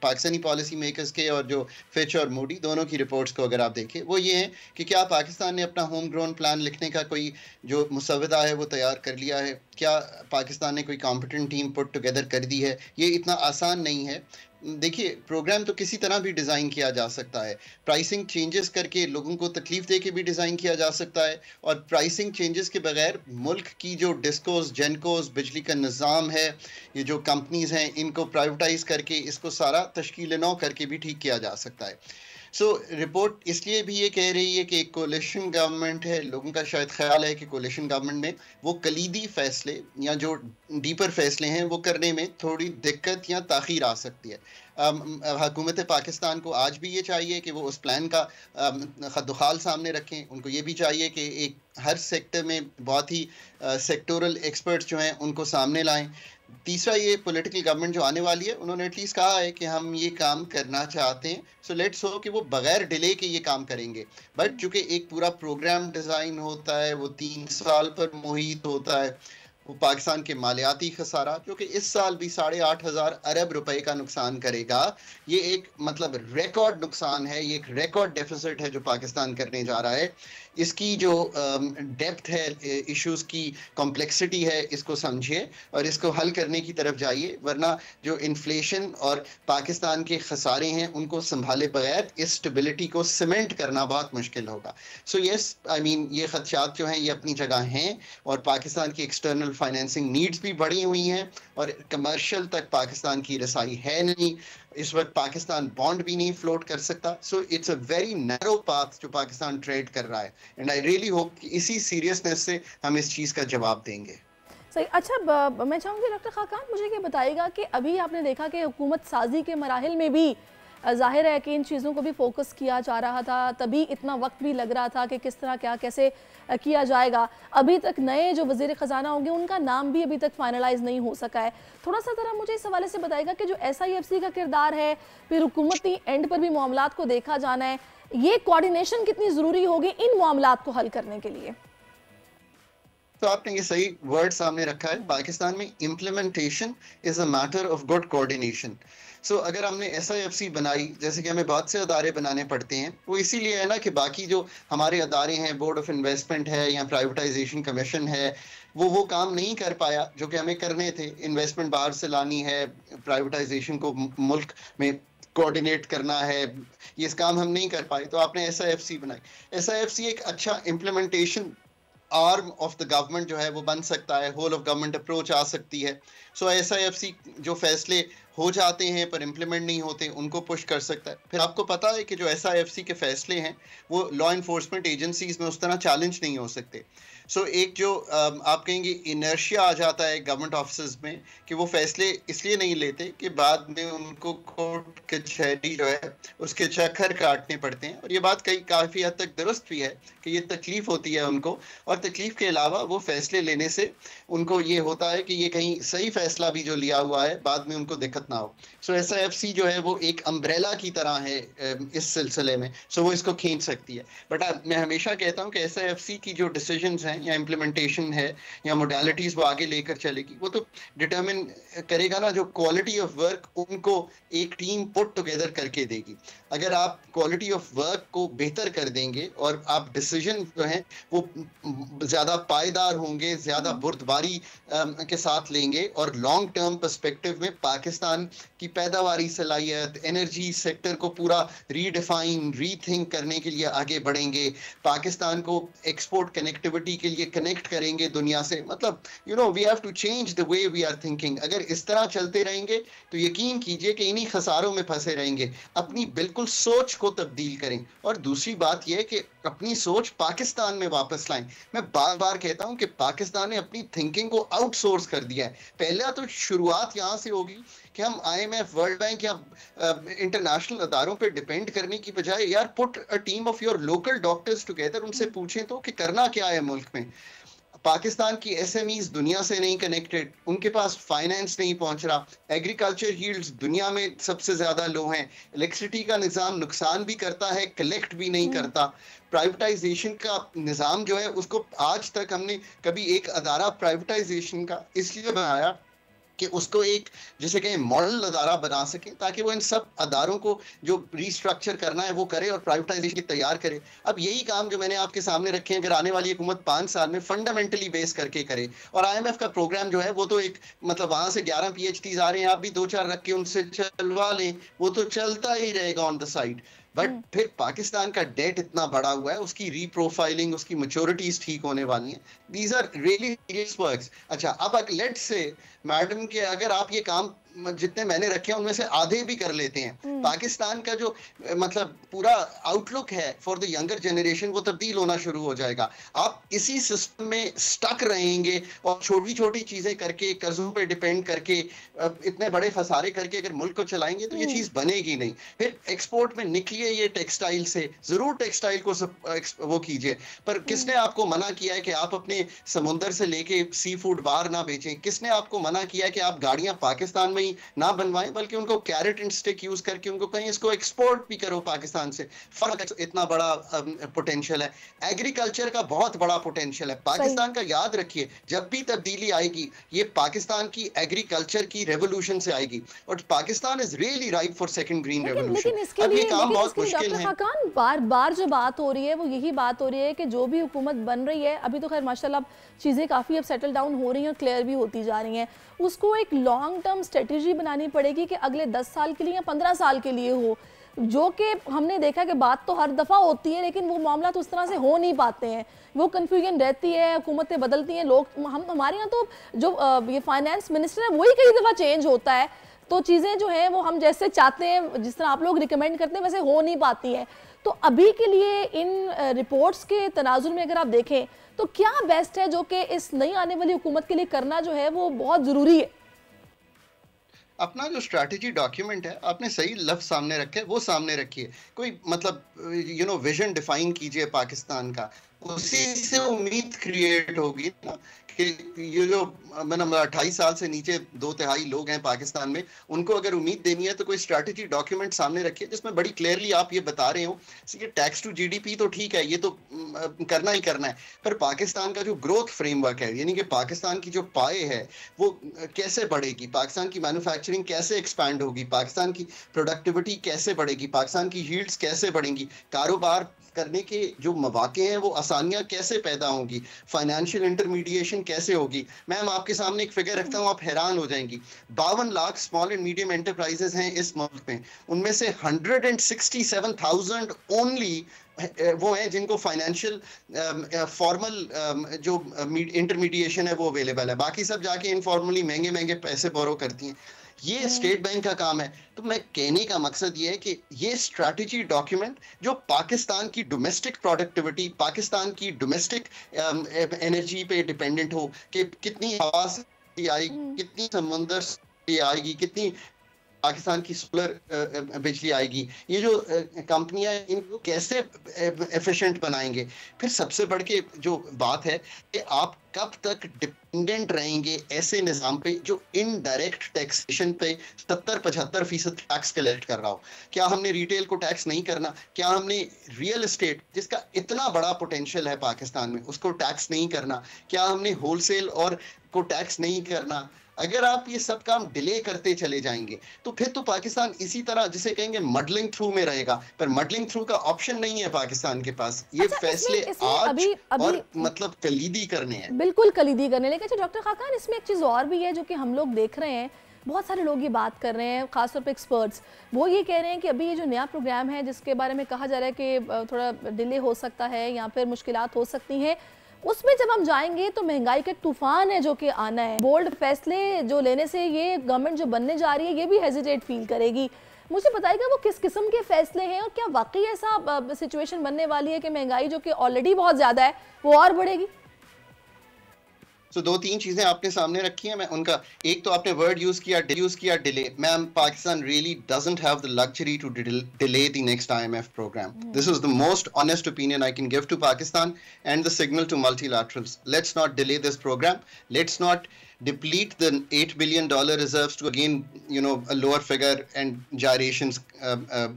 Speaker 9: पाकिस्तानी पॉलिसी मेकर्स के और जो फिच और मूडी दोनों की रिपोर्ट्स को अगर आप देखें। वो ये है कि क्या पाकिस्तान ने अपना होम ग्रोन प्लान लिखने का कोई जो मुसव्वदा है वो तैयार कर लिया है? क्या पाकिस्तान ने कोई कॉम्पिटेंट टीम पुट टुगेदर कर दी है? ये इतना आसान नहीं है। देखिए, प्रोग्राम तो किसी तरह भी डिज़ाइन किया जा सकता है, प्राइसिंग चेंजेस करके लोगों को तकलीफ दे के भी डिज़ाइन किया जा सकता है, और प्राइसिंग चेंजेस के बगैर मुल्क की जो डिस्कोस, जेनकोस, बिजली का निज़ाम है, ये जो कंपनीज़ हैं, इनको प्राइवेटाइज करके इसको सारा तश्कील-ए-नौ करके भी ठीक किया जा सकता है। रिपोर्ट इसलिए भी ये कह रही है कि एक कोलिशन गवर्नमेंट है, लोगों का शायद ख्याल है कि कोलिशन गवर्नमेंट में वो कलीदी फैसले या जो डीपर फैसले हैं वो करने में थोड़ी दिक्कत या ताख़ीर आ सकती है। हुकूमत पाकिस्तान को आज भी ये चाहिए कि वो उस प्लान का खद्दुखाल सामने रखें। उनको ये भी चाहिए कि एक हर सेक्टर में बहुत ही सेक्टोरल एक्सपर्ट्स जो हैं उनको सामने लाएं। तीसरा, ये पॉलिटिकल गवर्नमेंट जो आने वाली है, उन्होंने एटलीस्ट कहा है कि हम ये काम करना चाहते हैं, सो लेट्स हो कि वो बगैर डिले के ये काम करेंगे। बट चूंकि एक पूरा प्रोग्राम डिज़ाइन होता है, वो 3 साल पर मुहित होता है, वो पाकिस्तान के मालियाती खसारा जो कि इस साल भी 8,500 अरब रुपए का नुकसान करेगा। ये एक मतलब रिकॉर्ड नुकसान है, ये एक रिकॉर्ड डेफिसिट है जो पाकिस्तान करने जा रहा है। इसकी जो डेप्थ है, इश्यूज की कॉम्प्लेक्सिटी है, इसको समझिए और इसको हल करने की तरफ जाइए, वरना जो इन्फ्लेशन और पाकिस्तान के खसारे हैं उनको संभाले बगैर इस स्टेबिलिटी को सीमेंट करना बहुत मुश्किल होगा। सो यस, आई मीन ये खदशात जो हैं ये अपनी जगह हैं और पाकिस्तान की एक्सटर्नल फाइनेंसिंग नीड्स भी बढ़ी हुई हैं और कमर्शियल तक पाकिस्तान की रसाई है नहीं। इस वक्त पाकिस्तान बॉन्ड भी नहीं फ्लोट कर सकता। So it's a very narrow path जो पाकिस्तान ट्रेड कर रहा है एंड आई रियली होप कि इसी सीरियसनेस से हम इस चीज़ का जवाब देंगे।
Speaker 1: सही। अच्छा, मैं चाहूँगी डॉक्टर खाकान मुझे ये बताइएगा कि अभी आपने देखा कि हुकूमत साजी के मराहिल में भी ज़ाहिर है कि इन चीज़ों को भी फोकस किया जा रहा था, तभी इतना वक्त भी लग रहा था कि किस तरह क्या कैसे किया जाएगा। अभी तक नए जो वज़ीर ख़जाना होंगे उनका नाम भी अभी तक फाइनलाइज नहीं हो सका है। थोड़ा सा ज़रा मुझे इस हवाले से बताएगा कि जो SIFC का किरदार है, फिर हुकूमती एंड पर भी मामलात को देखा जाना है, ये कोऑर्डिनेशन कितनी ज़रूरी होगी इन मामलात को हल करने के लिए?
Speaker 9: तो आपने ये सही वर्ड सामने रखा है। पाकिस्तान में implementation is a matter of good coordination. So अगर हमने SIFC बनाई, जैसे कि हमें बहुत से अदारे बनाने पड़ते हैं, वो इसीलिए है ना कि बाकी जो हमारे अदारे हैं, बोर्ड ऑफ इन्वेस्टमेंट है या प्राइवेटाइजेशन कमीशन है, वो काम नहीं कर पाया जो कि हमें करने थे। इन्वेस्टमेंट बाहर से लानी है, प्राइवेटाइजेशन को मुल्क में कोऑर्डिनेट करना है, ये इस काम हम नहीं कर पाए, तो आपने SIFC बनाई। SIFC एक अच्छा implementation arm of the government जो है वो बन सकता है, होल ऑफ गवर्नमेंट अप्रोच आ सकती है। सो SIFC जो फैसले हो जाते हैं पर इम्प्लीमेंट नहीं होते उनको पुश कर सकता है। फिर आपको पता है कि जो SIFC के फैसले हैं वो लॉ इन्फोर्समेंट एजेंसीज में उस तरह चैलेंज नहीं हो सकते। सो एक जो आप कहेंगे इनर्शिया आ जाता है गवर्नमेंट ऑफिस में कि वो फैसले इसलिए नहीं लेते कि बाद में उनको कोर्ट कचहरी जो है उसके चक्कर काटने पड़ते हैं। और ये बात काफ़ी हद तक दुरुस्त भी है कि ये तकलीफ होती है उनको, और तकलीफ के अलावा वो फैसले लेने से उनको ये होता है कि ये कहीं सही फैसला भी जो लिया हुआ है बाद में उनको दिक्कत ना हो। सो SIFC जो है वो एक अम्ब्रेला की तरह है इस सिलसिले में, सो वो इसको खींच सकती है। बट मैं हमेशा कहता हूँ कि SIFC की जो डिसीजंस हैं या इम्प्लीमेंटेशन है या मोडालिटीज़ वो आगे लेकर चलेगी, वो तो डिटर्मिन करेगा ना जो क्वालिटी ऑफ वर्क उनको एक टीम पुट टुगेदर करके देगी। अगर आप क्वालिटी ऑफ वर्क को बेहतर कर देंगे और आप डिसीजन जो हैं वो ज़्यादा पायदार होंगे, ज़्यादा बुर्दबारी के साथ लेंगे और लॉन्ग टर्म पर्सपेक्टिव में पाकिस्तान की पैदावारी सलाहियत, एनर्जी सेक्टर को पूरा रीडिफाइन, रीथिंक करने के लिए आगे बढ़ेंगे, पाकिस्तान को एक्सपोर्ट कनेक्टिविटी के लिए कनेक्ट करेंगे दुनिया से। मतलब we have to change the way we are thinking. अगर इस तरह चलते रहेंगे तो यकीन कीजिए कि इन्हीं खसारों में फंसे रहेंगे। अपनी बिल्कुल सोच को तब्दील करें। और दूसरी बात यह कि अपनी सोच पाकिस्तान में वापस लाएं। मैं बार बार कहता हूं कि पाकिस्तान ने अपनी थिंकिंग को आउटसोर्स कर दिया है। पहले तो शुरुआत यहां से होगी कि हम IMF, वर्ल्ड बैंक या इंटरनेशनल अदारों पे डिपेंड करने की बजाय यार put a team of your local doctors together, उनसे पूछें तो कि करना क्या है मुल्क में। पाकिस्तान की SMEs दुनिया से नहीं कनेक्टेड, उनके पास फाइनेंस नहीं पहुंच रहा, एग्रीकल्चर यील्ड्स दुनिया में सबसे ज़्यादा लो हैं, इलेक्ट्रिसिटी का निज़ाम नुकसान भी करता है, कलेक्ट भी नहीं करता, प्राइवेटाइजेशन का निज़ाम जो है उसको आज तक हमने कभी एक अदारा प्राइवेटाइजेशन का इसलिए बनाया कि उसको एक जैसे कहें मॉडल अदारा बना सके ताकि वो इन सब अदारों को जो रिस्ट्रक्चर करना है वो करे और प्राइवेटाइजेशन की तैयार करे। अब यही काम जो मैंने आपके सामने रखे हैं अगर आने वाली हुकूमत 5 साल में फंडामेंटली बेस करके करे। और IMF का प्रोग्राम जो है वो तो एक मतलब वहां से 11 PhDs आ रहे हैं, आप भी 2-4 रख के उनसे चलवा लें, वो तो चलता ही रहेगा ऑन द साइड। बट फिर पाकिस्तान का डेट इतना बड़ा हुआ है, उसकी रीप्रोफाइलिंग, उसकी मैच्योरिटीज ठीक होने वाली हैं। These are really serious works. अच्छा, अब लेट्स से मैडम के अगर आप ये काम जितने मैंने रखे हैं उनमें से आधे भी कर लेते हैं, पाकिस्तान का जो मतलब पूरा आउटलुक है फॉर द यंगर जनरेशन वो तब्दील होना शुरू हो जाएगा। आप इसी सिस्टम में स्टक रहेंगे और छोटी छोटी चीजें करके, कर्जों पे डिपेंड करके, इतने बड़े खसारे करके अगर मुल्क को चलाएंगे तो ये चीज बनेगी नहीं। फिर एक्सपोर्ट में निकलिए ये टेक्सटाइल से, जरूर टेक्सटाइल को वो कीजिए, पर किसने आपको मना किया है कि आप अपने समुंदर से लेके सी फूड बाहर ना बेचें? किसने आपको मना किया है कि आप गाड़ियां पाकिस्तान में में ही ना बनवाएं, बल्कि उनको कैरेट एंड स्टिक यूज करके उनको कहीं इसको एक्सपोर्ट भी करो पाकिस्तान से। फर्क इतना बड़ा पोटेंशियल है, एग्रीकल्चर का बहुत बड़ा पोटेंशियल है पाकिस्तान का। याद रखिए, जब भी तब्दीली आएगी ये पाकिस्तान की एग्रीकल्चर की रेवोल्यूशन से आएगी, और Pakistan is really right for second green revolution. अब ये काम बहुत मुश्किल है।
Speaker 1: बार बार जो बात हो रही है वो यही बात हो रही है कि जो भी हुकूमत बन रही है, अभी तो खैर माशाल्लाह चीज़ें काफ़ी अब सेटल डाउन हो रही हैं और क्लियर भी होती जा रही हैं, उसको एक लॉन्ग टर्म स्ट्रेटजी बनानी पड़ेगी कि अगले 10 साल के लिए या 15 साल के लिए हो, जो कि हमने देखा कि बात तो हर दफ़ा होती है लेकिन वो मामला तो उस तरह से हो नहीं पाते हैं, वो कन्फ्यूजन रहती है, हुकूमतें बदलती हैं, लोग हमारे यहाँ तो जो ये फाइनेंस मिनिस्टर है वही कई दफ़ा चेंज होता है, तो चीज़ें जो हैं वो हम जैसे चाहते हैं, जिस तरह आप लोग रिकमेंड करते हैं वैसे हो नहीं पाती हैं। तो अभी के लिए इन रिपोर्ट्स के तनाजुर में अगर आप देखें तो क्या बेस्ट है जो कि इस नई आने वाली हुकूमत के लिए करना जो है वो बहुत ज़रूरी है?
Speaker 9: अपना जो स्ट्रैटेजी डॉक्यूमेंट है आपने सही लफ्ज सामने रखे, वो सामने रखिए, कोई मतलब विजन डिफाइन कीजिए पाकिस्तान का, उसी से उम्मीद क्रिएट होगी ना कि ये जो मतलब 28 साल से नीचे 2/3 लोग हैं पाकिस्तान में, उनको अगर उम्मीद देनी है तो कोई स्ट्रैटेजी डॉक्यूमेंट सामने रखिए जिसमें बड़ी क्लियरली आप ये बता रहे हो। ये टैक्स टू जीडीपी तो ठीक है, ये तो करना ही करना है, पर पाकिस्तान का जो ग्रोथ फ्रेमवर्क है, यानी कि पाकिस्तान की जो पाए है वो कैसे बढ़ेगी, पाकिस्तान की मैन्युफैक्चरिंग कैसे एक्सपैंड होगी, पाकिस्तान की प्रोडक्टिविटी कैसे बढ़ेगी, पाकिस्तान की यील्ड्स कैसे बढ़ेंगी, कारोबार करने के जो मौके हैं वो आसानियां कैसे पैदा होंगी, फाइनेंशियल इंटरमीडिएशन कैसे होगी। मैम आपके सामने एक फिगर रखता हूँ, आप हैरान हो जाएंगी। 52 lakh small and medium enterprises हैं इस मुल्क में, उनमें से 167,000 ओनली वो हैं जिनको फाइनेंशियल फॉर्मल जो इंटरमीडिएशन है वो अवेलेबल है, बाकी सब जाके इनफॉर्मली महंगे महंगे पैसे बोरो करती हैं। ये स्टेट बैंक का काम है। तो मैं कहने का मकसद ये है कि ये स्ट्रैटेजी डॉक्यूमेंट जो पाकिस्तान की डोमेस्टिक प्रोडक्टिविटी, पाकिस्तान की डोमेस्टिक एनर्जी पे डिपेंडेंट हो, कि कितनी हवा से आएगी, कितनी समंदर से आएगी, कितनी पाकिस्तान की सोलर बिजली आएगी, ये जो कंपनियां इनको कैसे एफिशिएंट बनाएंगे। फिर सबसे बढ़ के जो बात है कि आप कब तक डिपेंडेंट रहेंगे ऐसे निज़ाम पे जो इनडायरेक्ट टैक्सेशन पे 70-75% टैक्स कलेक्ट कर रहा हो। क्या हमने रिटेल को टैक्स नहीं करना? क्या हमने रियल एस्टेट जिसका इतना बड़ा पोटेंशियल है पाकिस्तान में उसको टैक्स नहीं करना? क्या हमने होलसेल और को टैक्स नहीं करना? अगर आप ये सब काम डिले करते चले जाएंगे तो फिर तो पाकिस्तान इसी तरह जिसे कहेंगे मडलिंग थ्रू में रहेगा, पर मडलिंग थ्रू का ऑप्शन नहीं है पाकिस्तान के पास। ये फैसले आज और मतलब कलीदी करने हैं,
Speaker 1: बिल्कुल कलीदी करने। लेकिन डॉक्टर खाकान, इसमें एक चीज़ और भी है जो कि हम लोग देख रहे हैं, बहुत सारे लोग ये बात कर रहे हैं, खासतौर पे एक्सपर्ट्स, वो ये कह रहे हैं कि अभी ये जो नया प्रोग्राम है जिसके बारे में कहा जा रहा है कि थोड़ा डिले हो सकता है या फिर मुश्किलात हो सकती हैं, उसमें जब हम जाएंगे तो महंगाई का तूफान है जो कि आना है। बोल्ड फैसले जो लेने से ये गवर्नमेंट जो बनने जा रही है ये भी हेजिटेट फील करेगी। मुझे बताइएगा वो किस किस्म के फैसले हैं और क्या वाकई ऐसा सिचुएशन बनने वाली है कि महंगाई जो कि ऑलरेडी बहुत ज़्यादा है वो और बढ़ेगी?
Speaker 9: तो 2-3 चीजें आपने सामने रखी हैं, मैं उनका, एक तो आपने वर्ड यूज किया delay. Ma'am, Pakistan really doesn't have the luxury to delay the next IMF program. This is the most honest opinion I can give to Pakistan and the signal to multilaterals. Let's not delay this program, let's not deplete the $8 billion reserves to again a lower figure and gyrations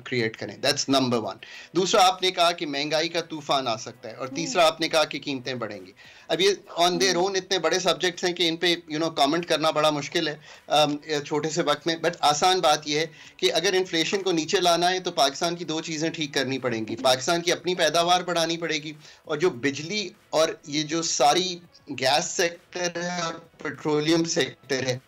Speaker 9: create करें। That's number one। दूसरा, आपने कहा कि महंगाई का तूफान आ सकता है, और तीसरा आपने कहा कि कीमतें बढ़ेंगी। अब ये ऑन देयर ओन इतने बड़े सब्जेक्ट्स हैं कि इन पे कमेंट करना बड़ा मुश्किल है छोटे से वक्त में, बट आसान बात यह है कि अगर इन्फ्लेशन को नीचे लाना है तो पाकिस्तान की 2 चीज़ें ठीक करनी पड़ेंगी। पाकिस्तान की अपनी पैदावार बढ़ानी पड़ेगी, और जो बिजली और ये जो सारी गैस सेक्टर है और पेट्रोलियम सेक्टर है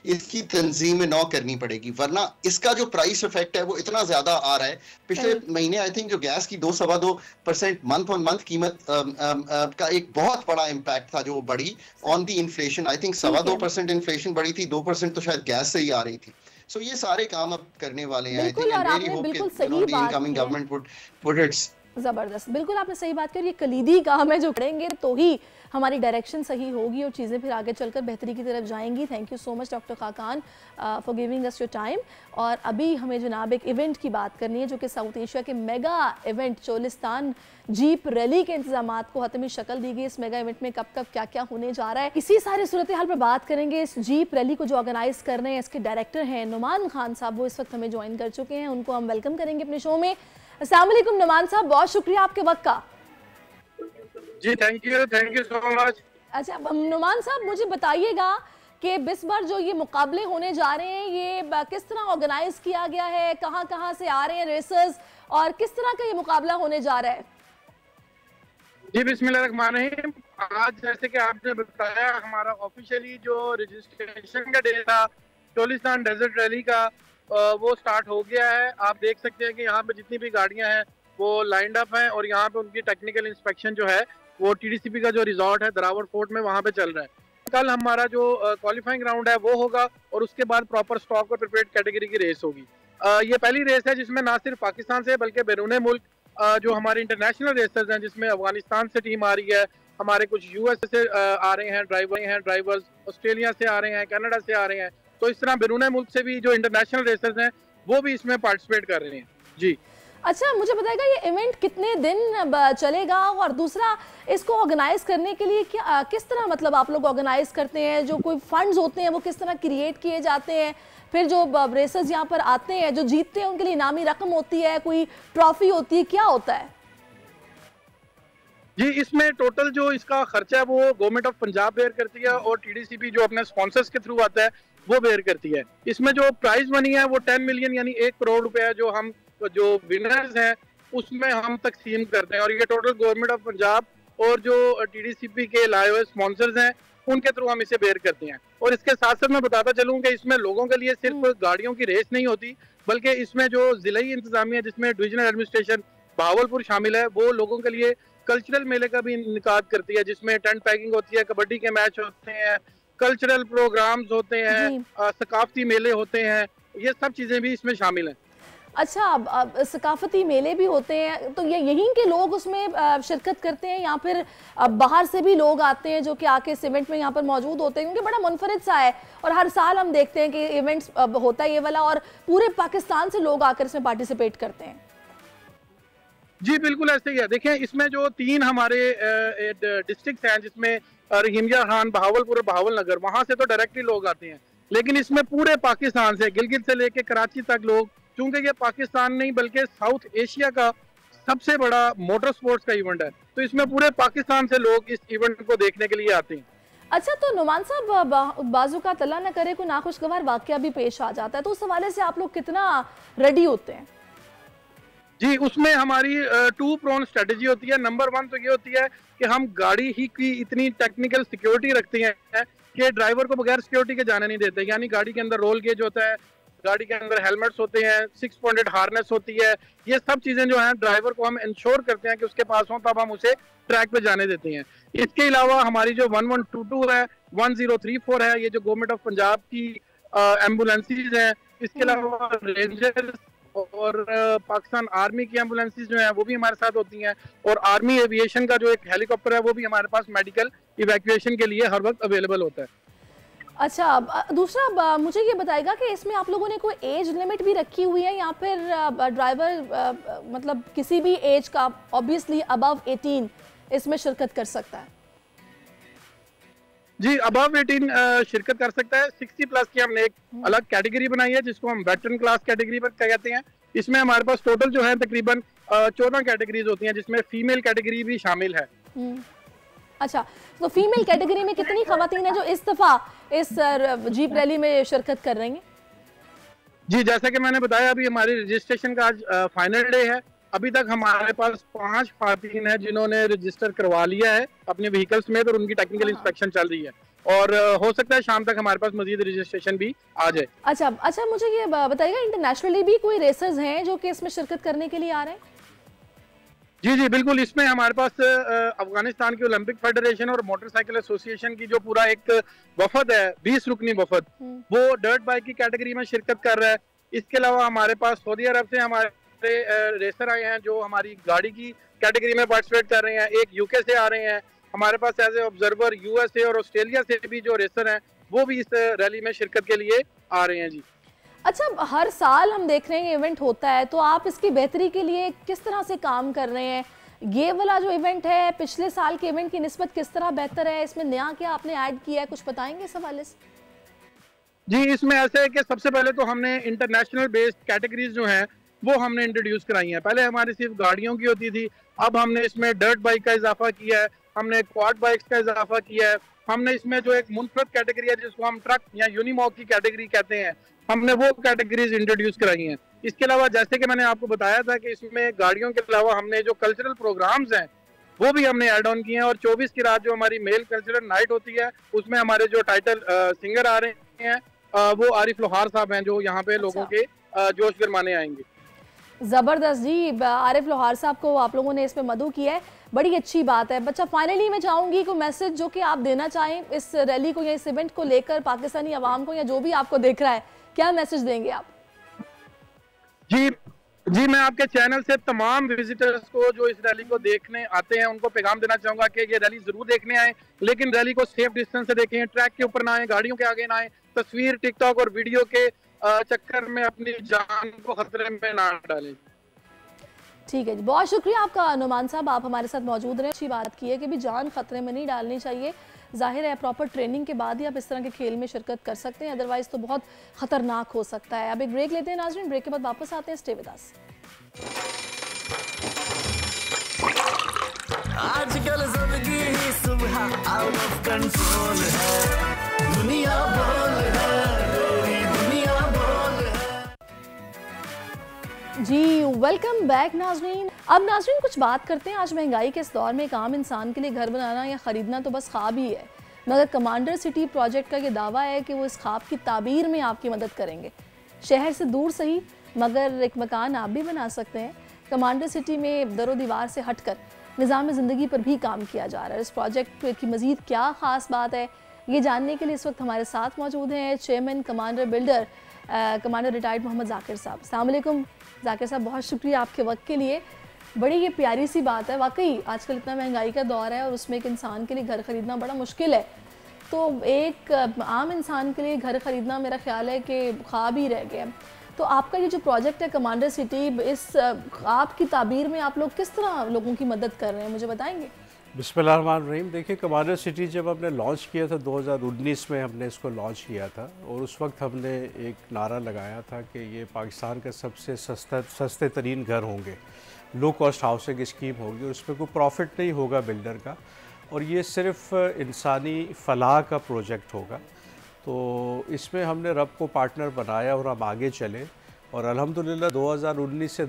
Speaker 9: इसकी तंजीम नौ करनी पड़ेगी, वरना इसका जो प्राइस इफेक्ट है वो इतना ज्यादा आ रहा है। पिछले महीने आई थिंक जो गैस की 2-2.25% मंथ ऑन मंथ कीमत का एक बहुत बड़ा इम्पैक्ट था जो बढ़ी on the inflation. I think 2.25% inflation बढ़ी थी, 2% तो शायद गैस से ही आ रही थी। सो ये सारे काम अब करने वाले हैं। I think I really hope कि the incoming government would put its
Speaker 1: ज़बरदस्त, बिल्कुल आपने सही बात करी। ये कलीदी काम है, जो पढ़ेंगे तो ही हमारी डायरेक्शन सही होगी और चीज़ें फिर आगे चलकर बेहतरी की तरफ जाएंगी। Thank you so much doctor Khaqan for giving us your time. और अभी हमें जनाब एक इवेंट की बात करनी है, जो कि साउथ एशिया के mega event Cholistan jeep rally के इंतजाम को हतमी शक्ल दी गई। इस मेगा इवेंट में कब कब क्या क्या होने जा रहा है, इसी सारे सूरत हाल पर बात करेंगे। इस जीप रैली को जो ऑर्गेनाइज कर रहे हैं, इसके डायरेक्टर हैं नुमान खान साहब, वो इस वक्त हमें ज्वाइन कर चुके हैं। उनको हम वेलकम करेंगे अपने शो में। अस्सलाम वालेकुम नुमान साहब, बहुत शुक्रिया आपके वक्त का।
Speaker 10: जी थैंक यू सो मच।
Speaker 1: अच्छा नुमान साहब, मुझे बताइएगा कि इस बार जो ये मुकाबले होने जा रहे हैं, ये किस तरह ऑर्गेनाइज किया गया है, कहाँ कहाँ से आ रहे हैं रेसर्स और किस तरह का ये मुकाबला होने जा रहा है?
Speaker 10: जी बिस्मिल्लाहिर्रहमानिर्रहीम। आज जैसे कि आपने बताया, हमारा ऑफिशियली जो रजिस्ट्रेशन का डे था चोलिस्तान डेजर्ट रैली का, वो स्टार्ट हो गया है। आप देख सकते हैं कि यहाँ पे जितनी भी गाड़ियाँ हैं वो लाइंड अप हैं और यहाँ पे उनकी टेक्निकल इंस्पेक्शन जो है वो टीडीसीपी का जो रिजॉर्ट है दरावर फोर्ट में, वहाँ पे चल रहा है। कल हमारा जो क्वालिफाइंग राउंड है वो होगा और उसके बाद प्रॉपर स्टॉक और प्रिपेयर्ड कैटेगरी की रेस होगी। ये पहली रेस है जिसमें ना सिर्फ पाकिस्तान से बल्कि बैरून मुल्क जो हमारे इंटरनेशनल रेसर्स हैं, जिसमें अफगानिस्तान से टीम आ रही है, हमारे कुछ यूएस से आ रहे हैं ड्राइवर्स, ऑस्ट्रेलिया से आ रहे हैं, कनाडा से आ रहे हैं। तो इस तरह बैरून मुल्क से भी जो इंटरनेशनल रेसर्स हैं वो भी इसमें पार्टिसिपेट कर रहे हैं। जी
Speaker 1: अच्छा, मुझे बताएगा ये इवेंट कितने दिन चलेगा और दूसरा इसको ऑर्गेनाइज करने के लिए क्या किस तरह मतलब आप लोग ऑर्गेनाइज करते हैं, जो कोई फंड्स होते हैं वो किस तरह क्रिएट किए जाते हैं, फिर जो रेसर्स यहाँ पर आते हैं जो जीतते हैं उनके लिए इनामी रकम होती है, कोई ट्रॉफी होती है, क्या होता है?
Speaker 10: जी इसमें टोटल जो इसका खर्चा है वो गवर्नमेंट ऑफ पंजाब बेयर करती है और टीडीसीपी जो अपने स्पॉन्सर्स के थ्रू आता है वो बेयर करती है। इसमें जो प्राइज मनी है वो 10 मिलियन यानी 1 करोड़ रुपया जो हम जो विनर्स हैं उसमें हम तकसीम करते हैं और ये टोटल गवर्नमेंट ऑफ पंजाब और जो टीडीसीपी के लाए हुए स्पॉन्सर्स हैं उनके थ्रू हम इसे बेयर करते हैं। और इसके साथ साथ मैं बताता चलूँ कि इसमें लोगों के लिए सिर्फ गाड़ियों की रेस नहीं होती, बल्कि इसमें जो जिलाई इंतजामिया जिसमें डिविजनल एडमिनिस्ट्रेशन बहावलपुर शामिल है वो लोगों के लिए कल्चरल मेले का भी इनकाद करती है, जिसमें टेंट पैकिंग होती है, कबड्डी के मैच होते हैं, कल्चरल प्रोग्राम्स होते हैं, सकाफती मेले होते हैं, ये सब चीज़ें भी इसमें शामिल हैं।
Speaker 1: अच्छा, अब सकाफती मेले भी होते हैं तो ये यहीं के लोग उसमें शिरकत करते हैं या फिर बाहर से भी लोग आते हैं जो कि आके इस इवेंट में यहाँ पर मौजूद होते हैं? क्योंकि बड़ा मुनफरिद सा है और हर साल हम देखते हैं कि इवेंट्स होता है ये वाला और पूरे पाकिस्तान से लोग आकर इसमें पार्टिसिपेट करते हैं।
Speaker 10: जी बिल्कुल ऐसे ही है। देखिए इसमें जो 3 हमारे डिस्ट्रिक्ट हैं जिसमें रहीमिया खान, बहावलपुर और बहावलनगर, वहाँ से तो डायरेक्टली लोग आते हैं, लेकिन इसमें पूरे पाकिस्तान से गिलगित से लेके कराची तक लोग, क्योंकि ये पाकिस्तान नहीं बल्कि साउथ एशिया का सबसे बड़ा मोटर स्पोर्ट्स का इवेंट है, तो इसमें पूरे पाकिस्तान से लोग इस इवेंट को देखने के लिए आते हैं।
Speaker 1: अच्छा, तो नुमान साहब बाजू का तला न करे कोई नाखुशगवार वाकया भी पेश आ जाता है, तो उस हवाले से आप लोग कितना रेडी होते हैं?
Speaker 10: जी उसमें हमारी 2 प्रोन स्ट्रेटेजी होती है। नंबर 1 तो ये होती है कि हम गाड़ी ही की इतनी टेक्निकल सिक्योरिटी रखते हैं कि ड्राइवर को बगैर सिक्योरिटी के जाने नहीं देते, यानी गाड़ी के अंदर रोल गेज होता है, गाड़ी के अंदर हेलमेट्स होते हैं, 6 पॉइंटेड हार्नेस होती है, ये सब चीजें जो हैं ड्राइवर को हम इंश्योर करते हैं कि उसके पास हो, तब हम उसे ट्रैक पे जाने देते हैं। इसके अलावा हमारी जो 1122 है, 1034 है, ये जो गवर्नमेंट ऑफ पंजाब की एम्बुलेंसेज हैं, इसके अलावा रेंजर्स और पाकिस्तान आर्मी की एम्बुलेंसेज जो हैं वो भी हमारे साथ होती हैं, और आर्मी एविएशन का जो एक हेलीकॉप्टर है वो भी हमारे पास मेडिकल इवैक्यूएशन के लिए हर वक्त अवेलेबल होता है।
Speaker 1: अच्छा, दूसरा मुझे ये बताएगा कि इसमें आप लोगों ने कोई एज लिमिट भी रखी हुई है या फिर ड्राइवर मतलब किसी भी एज का ऑब्वियसली अबव 18 इसमें शिरकत कर सकता है?
Speaker 10: जी अबव 18 शिरकत कर सकता है। 60 प्लस की हमने एक अलग कैटेगरी बनाई है जिसको हम वेटरन क्लास कैटेगरी पर कहते हैं। इसमें हमारे पास टोटल जो है तकरीबन 14 कैटेगरीज होती हैं, जिसमें फीमेल कैटेगरी भी शामिल है।
Speaker 1: अच्छा, तो फीमेल कैटेगरी में कितनी खवातीन है जो इस दफा इस जीप रैली में शिरकत कर रही हैं?
Speaker 10: जी जैसा कि मैंने बताया, अभी हमारी रजिस्ट्रेशन का आज फाइनल डे है। अभी तक हमारे पास 5 खातून हैं जिन्होंने रजिस्टर करवा लिया है अपने व्हीकल्स में, और उनकी टेक्निकल इंस्पेक्शन चल रही है, और हो सकता है शाम तक हमारे पास मजीद रजिस्ट्रेशन भी आ जाए।
Speaker 1: अच्छा, मुझे ये बताइएगा इंटरनेशनली भी कोई रेसर्स हैं जो कि इसमें शिरकत करने के लिए आ रहे हैं?
Speaker 10: जी बिल्कुल, इसमें हमारे पास अफगानिस्तान की ओलंपिक फेडरेशन और मोटरसाइकिल एसोसिएशन की जो पूरा एक वफद है, 20 रुकनी वफद, वो डर्ट बाइक की कैटेगरी में शिरकत कर रहा है। इसके अलावा हमारे पास सऊदी अरब से हमारे रेसर आए हैं जो हमारी गाड़ी की कैटेगरी में पार्टिसिपेट कर रहे हैं, एक यूके से आ रहे हैं, हमारे पास एज ए ऑब्जर्वर यूएसए और ऑस्ट्रेलिया से भी जो रेसर हैं वो भी इस रैली में शिरकत के लिए आ रहे हैं जी।
Speaker 1: अच्छा, हर साल हम देख रहे हैं इवेंट होता है, तो आप इसकी बेहतरी के लिए किस तरह से काम कर रहे हैं? ये वाला जो इवेंट है पिछले साल के इवेंट की निस्बत किस तरह बेहतर है? इसमें नया क्या आपने ऐड किया है, कुछ बताएंगे इस हवाले से?
Speaker 10: जी, इसमें ऐसे है कि सबसे पहले तो हमने इंटरनेशनल बेस्ड कैटेगरीज जो हैं वो हमने इंट्रोड्यूस कराई हैं। पहले हमारी सिर्फ गाड़ियों की होती थी, अब हमने इसमें डर्ट बाइक का इजाफा किया है, हमने क्वाड बाइक्स का इजाफा किया है, हमने इसमें जो एक मुनफरद कैटेगरी है जिसको हम ट्रक या यूनिमॉक की कैटेगरी कहते हैं, हमने वो कैटेगरीज इंट्रोड्यूस कराई हैं। इसके अलावा जैसे कि मैंने आपको बताया था कि इसमें गाड़ियों के अलावा हमने जो कल्चरल प्रोग्राम्स हैं वो भी हमने ऐड ऑन किए हैं, और 24 की रात जो हमारी मेल कल्चरल नाइट होती है उसमें हमारे जो टाइटल सिंगर आ रहे हैं वो आरिफ लोहार साहब हैं जो यहाँ पे लोगों के जोश गरमाने आएंगे।
Speaker 1: ज़बरदस्त जी, आरिफ लोहार साहब को आप लोगों ने इसमें मदऊ किया है, बड़ी अच्छी बात है। बच्चा, फाइनली मैं चाहूँगी कोई मैसेज जो कि आप देना चाहें इस रैली को या इस इवेंट को लेकर पाकिस्तानी अवाम को, या जो भी आपको देख रहा है, क्या मैसेज देंगे आप?
Speaker 10: जी, मैं आपके चैनल से तमाम विजिटर्स को जो इस रैली को देखने आते हैं उनको पैगाम देना चाहूँगा कि ये रैली ज़रूर देखने आए, लेकिन रैली को सेफ डिस्टेंस से देखें, ट्रैक के ऊपर ना आए, गाड़ियों के आगे ना आए, तस्वीर टिकटॉक और वीडियो के चक्कर में अपनी जान को खतरे में ना डालें।
Speaker 1: ठीक है जी, बहुत शुक्रिया आपका नुमान साहब, आप हमारे साथ मौजूद रहे। अच्छी बात की है कि भी जान खतरे में नहीं डालनी चाहिए। जाहिर है प्रॉपर ट्रेनिंग के बाद ही आप इस तरह के खेल में शिरकत कर सकते हैं, अदरवाइज तो बहुत खतरनाक हो सकता है। अब एक ब्रेक लेते हैं नाज़रीन, ब्रेक के बाद वापस आते हैं। Stay with us.
Speaker 6: आजकल जिंदगी ही सुबह आउट ऑफ कंट्रोल है, दुनिया बोल है, दुनिया बोल है।
Speaker 1: जी, वेलकम बैक नाज़रीन। अब नाज़रीन कुछ बात करते हैं। आज महंगाई के इस दौर में एक आम इंसान के लिए घर बनाना या ख़रीदना तो बस ख्वाब ही है, मगर कमांडर सिटी प्रोजेक्ट का ये दावा है कि वो इस ख्वाब की ताबीर में आपकी मदद करेंगे। शहर से दूर सही, मगर एक मकान आप भी बना सकते हैं। कमांडर सिटी में दरो दीवार से हटकर निज़ाम ज़िंदगी पर भी काम किया जा रहा है। इस प्रोजेक्ट की मज़ीद क्या ख़ास बात है, ये जानने के लिए इस वक्त हमारे साथ मौजूद हैं chairman commander builder commander retired Mohammad Zakir sahab. अस्सलाम वालेकुम जाकिर साहब, बहुत शुक्रिया आपके वक्त के लिए। बड़ी ये प्यारी सी बात है, वाकई आजकल इतना महंगाई का दौर है और उसमें एक इंसान के लिए घर ख़रीदना बड़ा मुश्किल है, तो एक आम इंसान के लिए घर ख़रीदना मेरा ख्याल है कि ख्वाब ही रह गया। तो आपका ये जो प्रोजेक्ट है कमांडर सिटी, इस ख्वाब की ताबीर में आप लोग किस तरह लोगों की मदद कर रहे हैं, मुझे बताएंगे?
Speaker 5: बिस्मिल्लाहिर्रहमानिर्रहीम। देखिए, कमांडर सिटी जब हमने लॉन्च किया था 2019 में हमने इसको लॉन्च किया था, और उस वक्त हमने एक नारा लगाया था कि ये पाकिस्तान का सबसे सस्ते तरीन घर होंगे, लो कॉस्ट हाउसिंग स्कीम होगी, और उसमें कोई प्रॉफिट नहीं होगा बिल्डर का, और ये सिर्फ इंसानी फलाह का प्रोजेक्ट होगा। तो इसमें हमने रब को पार्टनर बनाया और हम आगे चले, और अल्हम्दुलिल्लाह 2019 से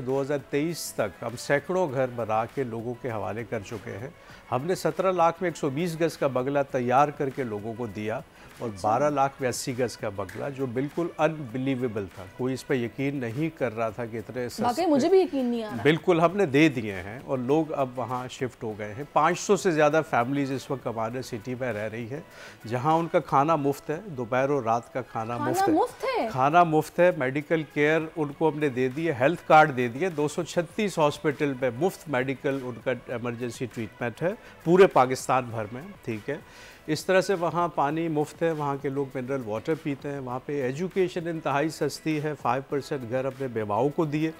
Speaker 5: 2023 तक हम सैकड़ों घर बना के लोगों के हवाले कर चुके हैं। हमने 17 लाख में 120 गज़ का बंगला तैयार करके लोगों को दिया, और 12 लाख में 80 गज़ का बंगला, जो बिल्कुल अनबिलीवेबल था। कोई इस पर यकीन नहीं कर रहा था कि इतने सस्ते,
Speaker 1: मुझे भी यकीन नहीं आ रहा।
Speaker 5: बिल्कुल हमने दे दिए हैं, और लोग अब वहाँ शिफ्ट हो गए हैं। 500 से ज़्यादा फैमिलीज़ इस वक्त कमांडर सिटी में रह रही है, जहाँ उनका खाना मुफ्त है, दोपहर और रात का खाना मुफ्त है, खाना मुफ्त है, मेडिकल केयर उनको हमने दे दी है, हेल्थ कार्ड दे दिए, 236 हॉस्पिटल में मुफ्त मेडिकल उनका इमरजेंसी ट्रीटमेंट है पूरे पाकिस्तान भर में। ठीक है, इस तरह से वहाँ पानी मुफ्त है, वहाँ के लोग मिनरल वाटर पीते हैं, वहाँ पे एजुकेशन इंतहाई सस्ती है, 5% घर अपने बेवाओं को दिए।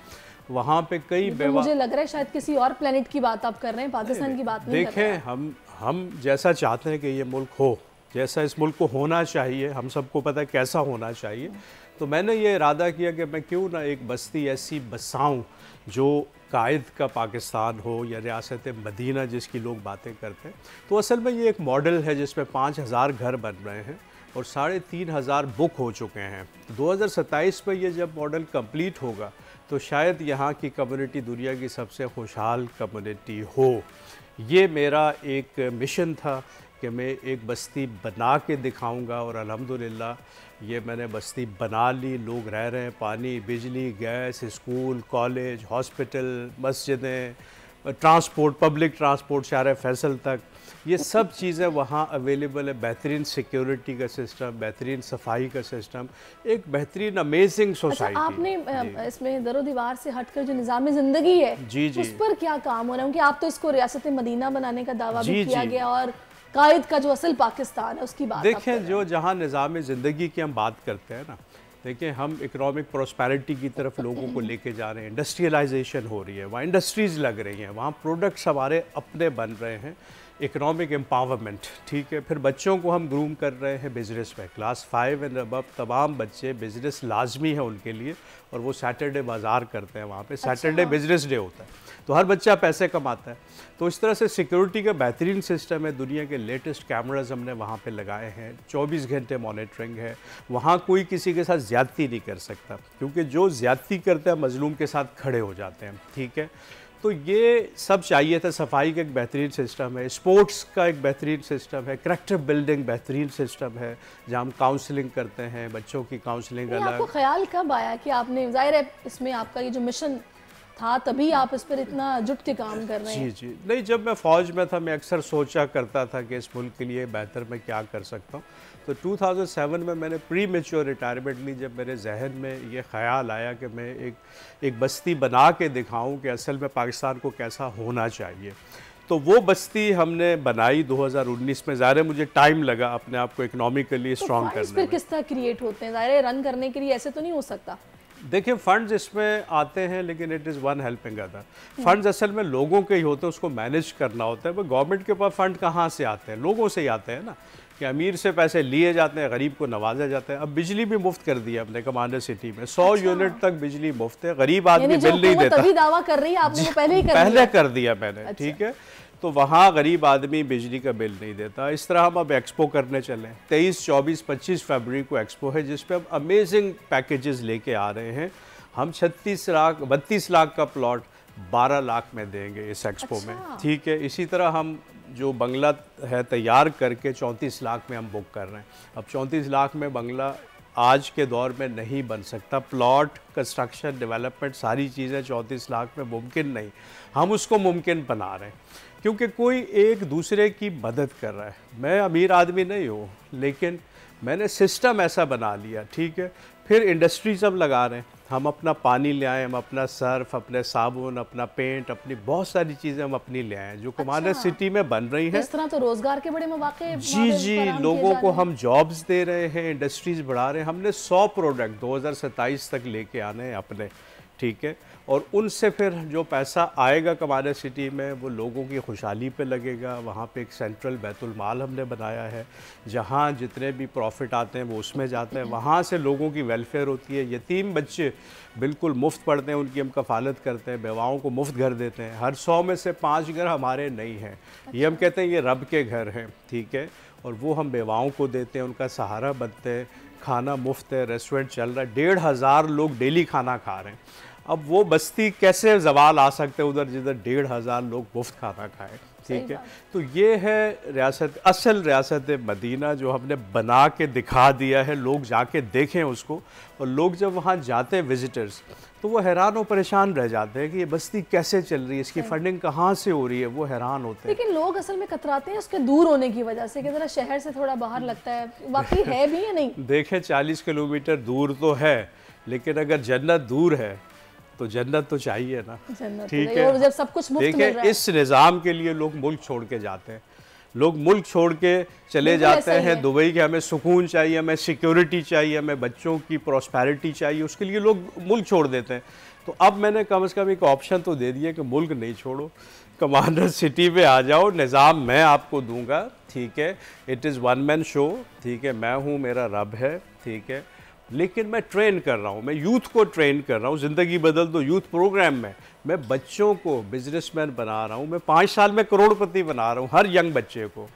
Speaker 5: वहाँ पे कई बेवा,
Speaker 1: मुझे लग रहा है शायद किसी और प्लेनेट की बात आप कर रहे हैं, पाकिस्तान की बात नहीं कर रहे हैं।
Speaker 5: देखें, हम जैसा चाहते हैं कि ये मुल्क हो, जैसा इस मुल्क को होना चाहिए, हम सबको पता है कैसा होना चाहिए, तो मैंने ये इरादा किया कि मैं क्यों ना एक बस्ती ऐसी बसाऊँ जो कायद का पाकिस्तान हो, या रियासत मदीना जिसकी लोग बातें करते हैं। तो असल में ये एक मॉडल है जिसमें 5000 घर बन रहे हैं और 3500 बुक हो चुके हैं। 2027 में ये जब मॉडल कंप्लीट होगा तो शायद यहाँ की कम्युनिटी दुनिया की सबसे खुशहाल कम्युनिटी हो। ये मेरा एक मिशन था कि मैं एक बस्ती बना के दिखाऊंगा, और अल्हम्दुलिल्लाह ये मैंने बस्ती बना ली, लोग रह रहे हैं, पानी, बिजली, गैस, स्कूल, कॉलेज, हॉस्पिटल, मस्जिदें, ट्रांसपोर्ट, पब्लिक ट्रांसपोर्ट शार फैसल तक, ये सब चीज़ें वहाँ अवेलेबल है। बेहतरीन सिक्योरिटी का सिस्टम, बेहतरीन सफाई का सिस्टम, एक बेहतरीन अमेजिंग सोसाइटी।
Speaker 1: अच्छा, आपने इसमें दरो दीवार से हटकर जो निज़ाम ज़िंदगी है
Speaker 5: जी
Speaker 1: उस पर क्या काम हो रहा है? क्योंकि आप तो इसको रियासत मदीना बनाने का दावा भी किया गया और कायद का जो असल पाकिस्तान है उसकी बात
Speaker 5: देखें। जो जहाँ निज़ाम ज़िंदगी की हम बात करते हैं ना, देखिए हम इकोनॉमिक प्रॉस्पेरिटी की तरफ लोगों को लेके जा रहे हैं, इंडस्ट्रियलाइजेशन हो रही है, वहाँ इंडस्ट्रीज़ लग रही हैं, वहाँ प्रोडक्ट्स हमारे अपने बन रहे हैं, इकोनॉमिक एम्पावरमेंट, ठीक है। फिर बच्चों को हम ग्रूम कर रहे हैं बिज़नेस में, क्लास 5 एंड अबव तमाम बच्चे, बिज़नेस लाजमी है उनके लिए, और वो सैटरडे बाज़ार करते हैं, वहाँ पे सैटरडे बिजनेस डे होता है, तो हर बच्चा पैसे कमाता है। तो इस तरह से सिक्योरिटी का बेहतरीन सिस्टम है, दुनिया के लेटेस्ट कैमराज हमने वहाँ पे लगाए हैं, 24 घंटे मॉनिटरिंग है, वहाँ कोई किसी के साथ ज़्यादती नहीं कर सकता, क्योंकि जो ज़्यादती करते हैं मजलूम के साथ खड़े हो जाते हैं, ठीक है। तो ये सब चाहिए था। सफाई का एक बेहतरीन सिस्टम है, स्पोर्ट्स का एक बेहतरीन सिस्टम है, करैक्टर बिल्डिंग बेहतरीन सिस्टम है, जहाँ हम काउंसलिंग करते हैं, बच्चों की काउंसलिंग अलग।
Speaker 1: आपको ख्याल कब आया कि आपने, जाहिर है इसमें आपका ये जो मिशन था तभी आप इस पर इतना जुट के काम कर रहे हैं?
Speaker 5: जी जी, नहीं, जब मैं फ़ौज में था मैं अक्सर सोचा करता था कि इस मुल्क के लिए बेहतर मैं क्या कर सकता हूँ। तो 2007 में मैंने प्री मेच्योर रिटायरमेंट ली, जब मेरे जहन में ये ख्याल आया कि मैं एक बस्ती बना के दिखाऊं कि असल में पाकिस्तान को कैसा होना चाहिए। तो वो बस्ती हमने बनाई 2019 में। ज़ाहिर है मुझे टाइम लगा अपने आप को इकोनॉमिकली स्ट्रॉन्ग करने में।
Speaker 1: फिर किस तरह क्रिएट होते हैं? ज़ाहिर है रन करने के लिए ऐसे तो नहीं हो सकता।
Speaker 5: देखिए फंड्स इसमें आते हैं, लेकिन it is one helping other. Funds असल में लोगों के ही होते हैं, उसको मैनेज करना होता है। वो गवर्नमेंट के पास फंड कहाँ से आते हैं? लोगों से ही आते हैं ना, कि अमीर से पैसे लिए जाते हैं, गरीब को नवाजा जाता है। अब बिजली भी मुफ्त कर दी है अपने कमांडर सिटी में, 100 यूनिट तक बिजली मुफ्त है, गरीब आदमी बिल नहीं देता।
Speaker 1: तभी दावा कर रही है आपने, वो पहले ही
Speaker 5: कर दिया मैंने, ठीक है। तो वहाँ गरीब आदमी बिजली का बिल नहीं देता। इस तरह हम अब एक्सपो करने चले, 23, 24, 25 फरवरी को एक्सपो है, जिस पे हम अमेजिंग पैकेजेस लेके आ रहे हैं। हम 32 लाख का प्लॉट 12 लाख में देंगे इस एक्सपो में, ठीक है। इसी तरह हम जो बंगला है तैयार करके 34 लाख में हम बुक कर रहे हैं। अब 34 लाख में बंगला आज के दौर में नहीं बन सकता, प्लॉट, कंस्ट्रक्शन, डेवलपमेंट, सारी चीज़ें 34 लाख में मुमकिन नहीं। हम उसको मुमकिन बना रहे हैं, क्योंकि कोई एक दूसरे की मदद कर रहा है। मैं अमीर आदमी नहीं हूँ, लेकिन मैंने सिस्टम ऐसा बना लिया, ठीक है। फिर इंडस्ट्री सब लगा रहे हैं, हम अपना पानी ले आए, हम अपना सर्फ, अपने साबुन, अपना पेंट, अपनी बहुत सारी चीज़ें हम अपनी ले आए जो कमांडर सिटी में बन रही हैं।
Speaker 1: इस तरह तो रोजगार के बड़े मौके
Speaker 5: जी, लोगों को हम जॉब्स दे रहे हैं, इंडस्ट्रीज बढ़ा रहे हैं। हमने 100 प्रोडक्ट 2027 तक लेके आने हैं अपने, ठीक है। और उनसे फिर जो पैसा आएगा कमांडर सिटी में, वो लोगों की खुशहाली पे लगेगा। वहाँ पे एक सेंट्रल बैतुल माल हमने बनाया है, जहाँ जितने भी प्रॉफिट आते हैं वो उसमें जाते हैं। वहाँ से लोगों की वेलफेयर होती है। यतीम बच्चे बिल्कुल मुफ्त पढ़ते हैं, उनकी हम कफ़ालत करते हैं, बेवाओं को मुफ्त घर देते हैं। हर 100 में से 5 घर हमारे नहीं हैं। ये हम कहते हैं ये रब के घर हैं, ठीक है। और वो हम बेवाओं को देते हैं, उनका सहारा बनते हैं। खाना मुफ्त है, रेस्टोरेंट चल रहा है, 1500 लोग डेली खाना खा रहे हैं। अब वो बस्ती कैसे जवाल आ सकते हैं उधर जिधर 1500 लोग मुफ्त खाना खाएं, ठीक है। तो ये है रियासत, असल रियासत मदीना जो हमने बना के दिखा दिया है। लोग जाके देखें उसको, और लोग जब वहाँ जाते हैं विजिटर्स, तो वो हैरान और परेशान रह जाते हैं कि ये बस्ती कैसे चल रही है, इसकी फंडिंग कहाँ से हो रही है, वो हैरान होते हैं।
Speaker 1: लेकिन लोग असल में कतराते हैं उसके दूर होने की वजह से, कि जरा शहर से थोड़ा बाहर लगता है। वाकई है भी या नहीं?
Speaker 5: देखें 40 किलोमीटर दूर तो है, लेकिन अगर जन्नत दूर है तो जन्नत तो चाहिए ना, ठीक है।
Speaker 1: और जब सब कुछ मुफ्त मिल रहा है,
Speaker 5: इस निज़ाम के लिए लोग मुल्क छोड़ के जाते हैं, लोग मुल्क छोड़ के चले जाते हैं दुबई के। हमें सुकून चाहिए, हमें सिक्योरिटी चाहिए, हमें बच्चों की प्रॉस्पेरिटी चाहिए, उसके लिए लोग मुल्क छोड़ देते हैं। तो अब मैंने कम से कम एक ऑप्शन तो दे दिया कि मुल्क नहीं छोड़ो, कमांडर सिटी पे आ जाओ, निज़ाम मैं आपको दूंगा, ठीक है। It is one man show, ठीक है। मैं हूँ, मेरा रब है, ठीक है। लेकिन मैं ट्रेन कर रहा हूँ, मैं यूथ को ट्रेन कर रहा हूँ। ज़िंदगी बदल दो यूथ प्रोग्राम में मैं बच्चों को बिजनेसमैन बना रहा हूँ। मैं 5 साल में करोड़पति बना रहा हूँ हर यंग बच्चे को,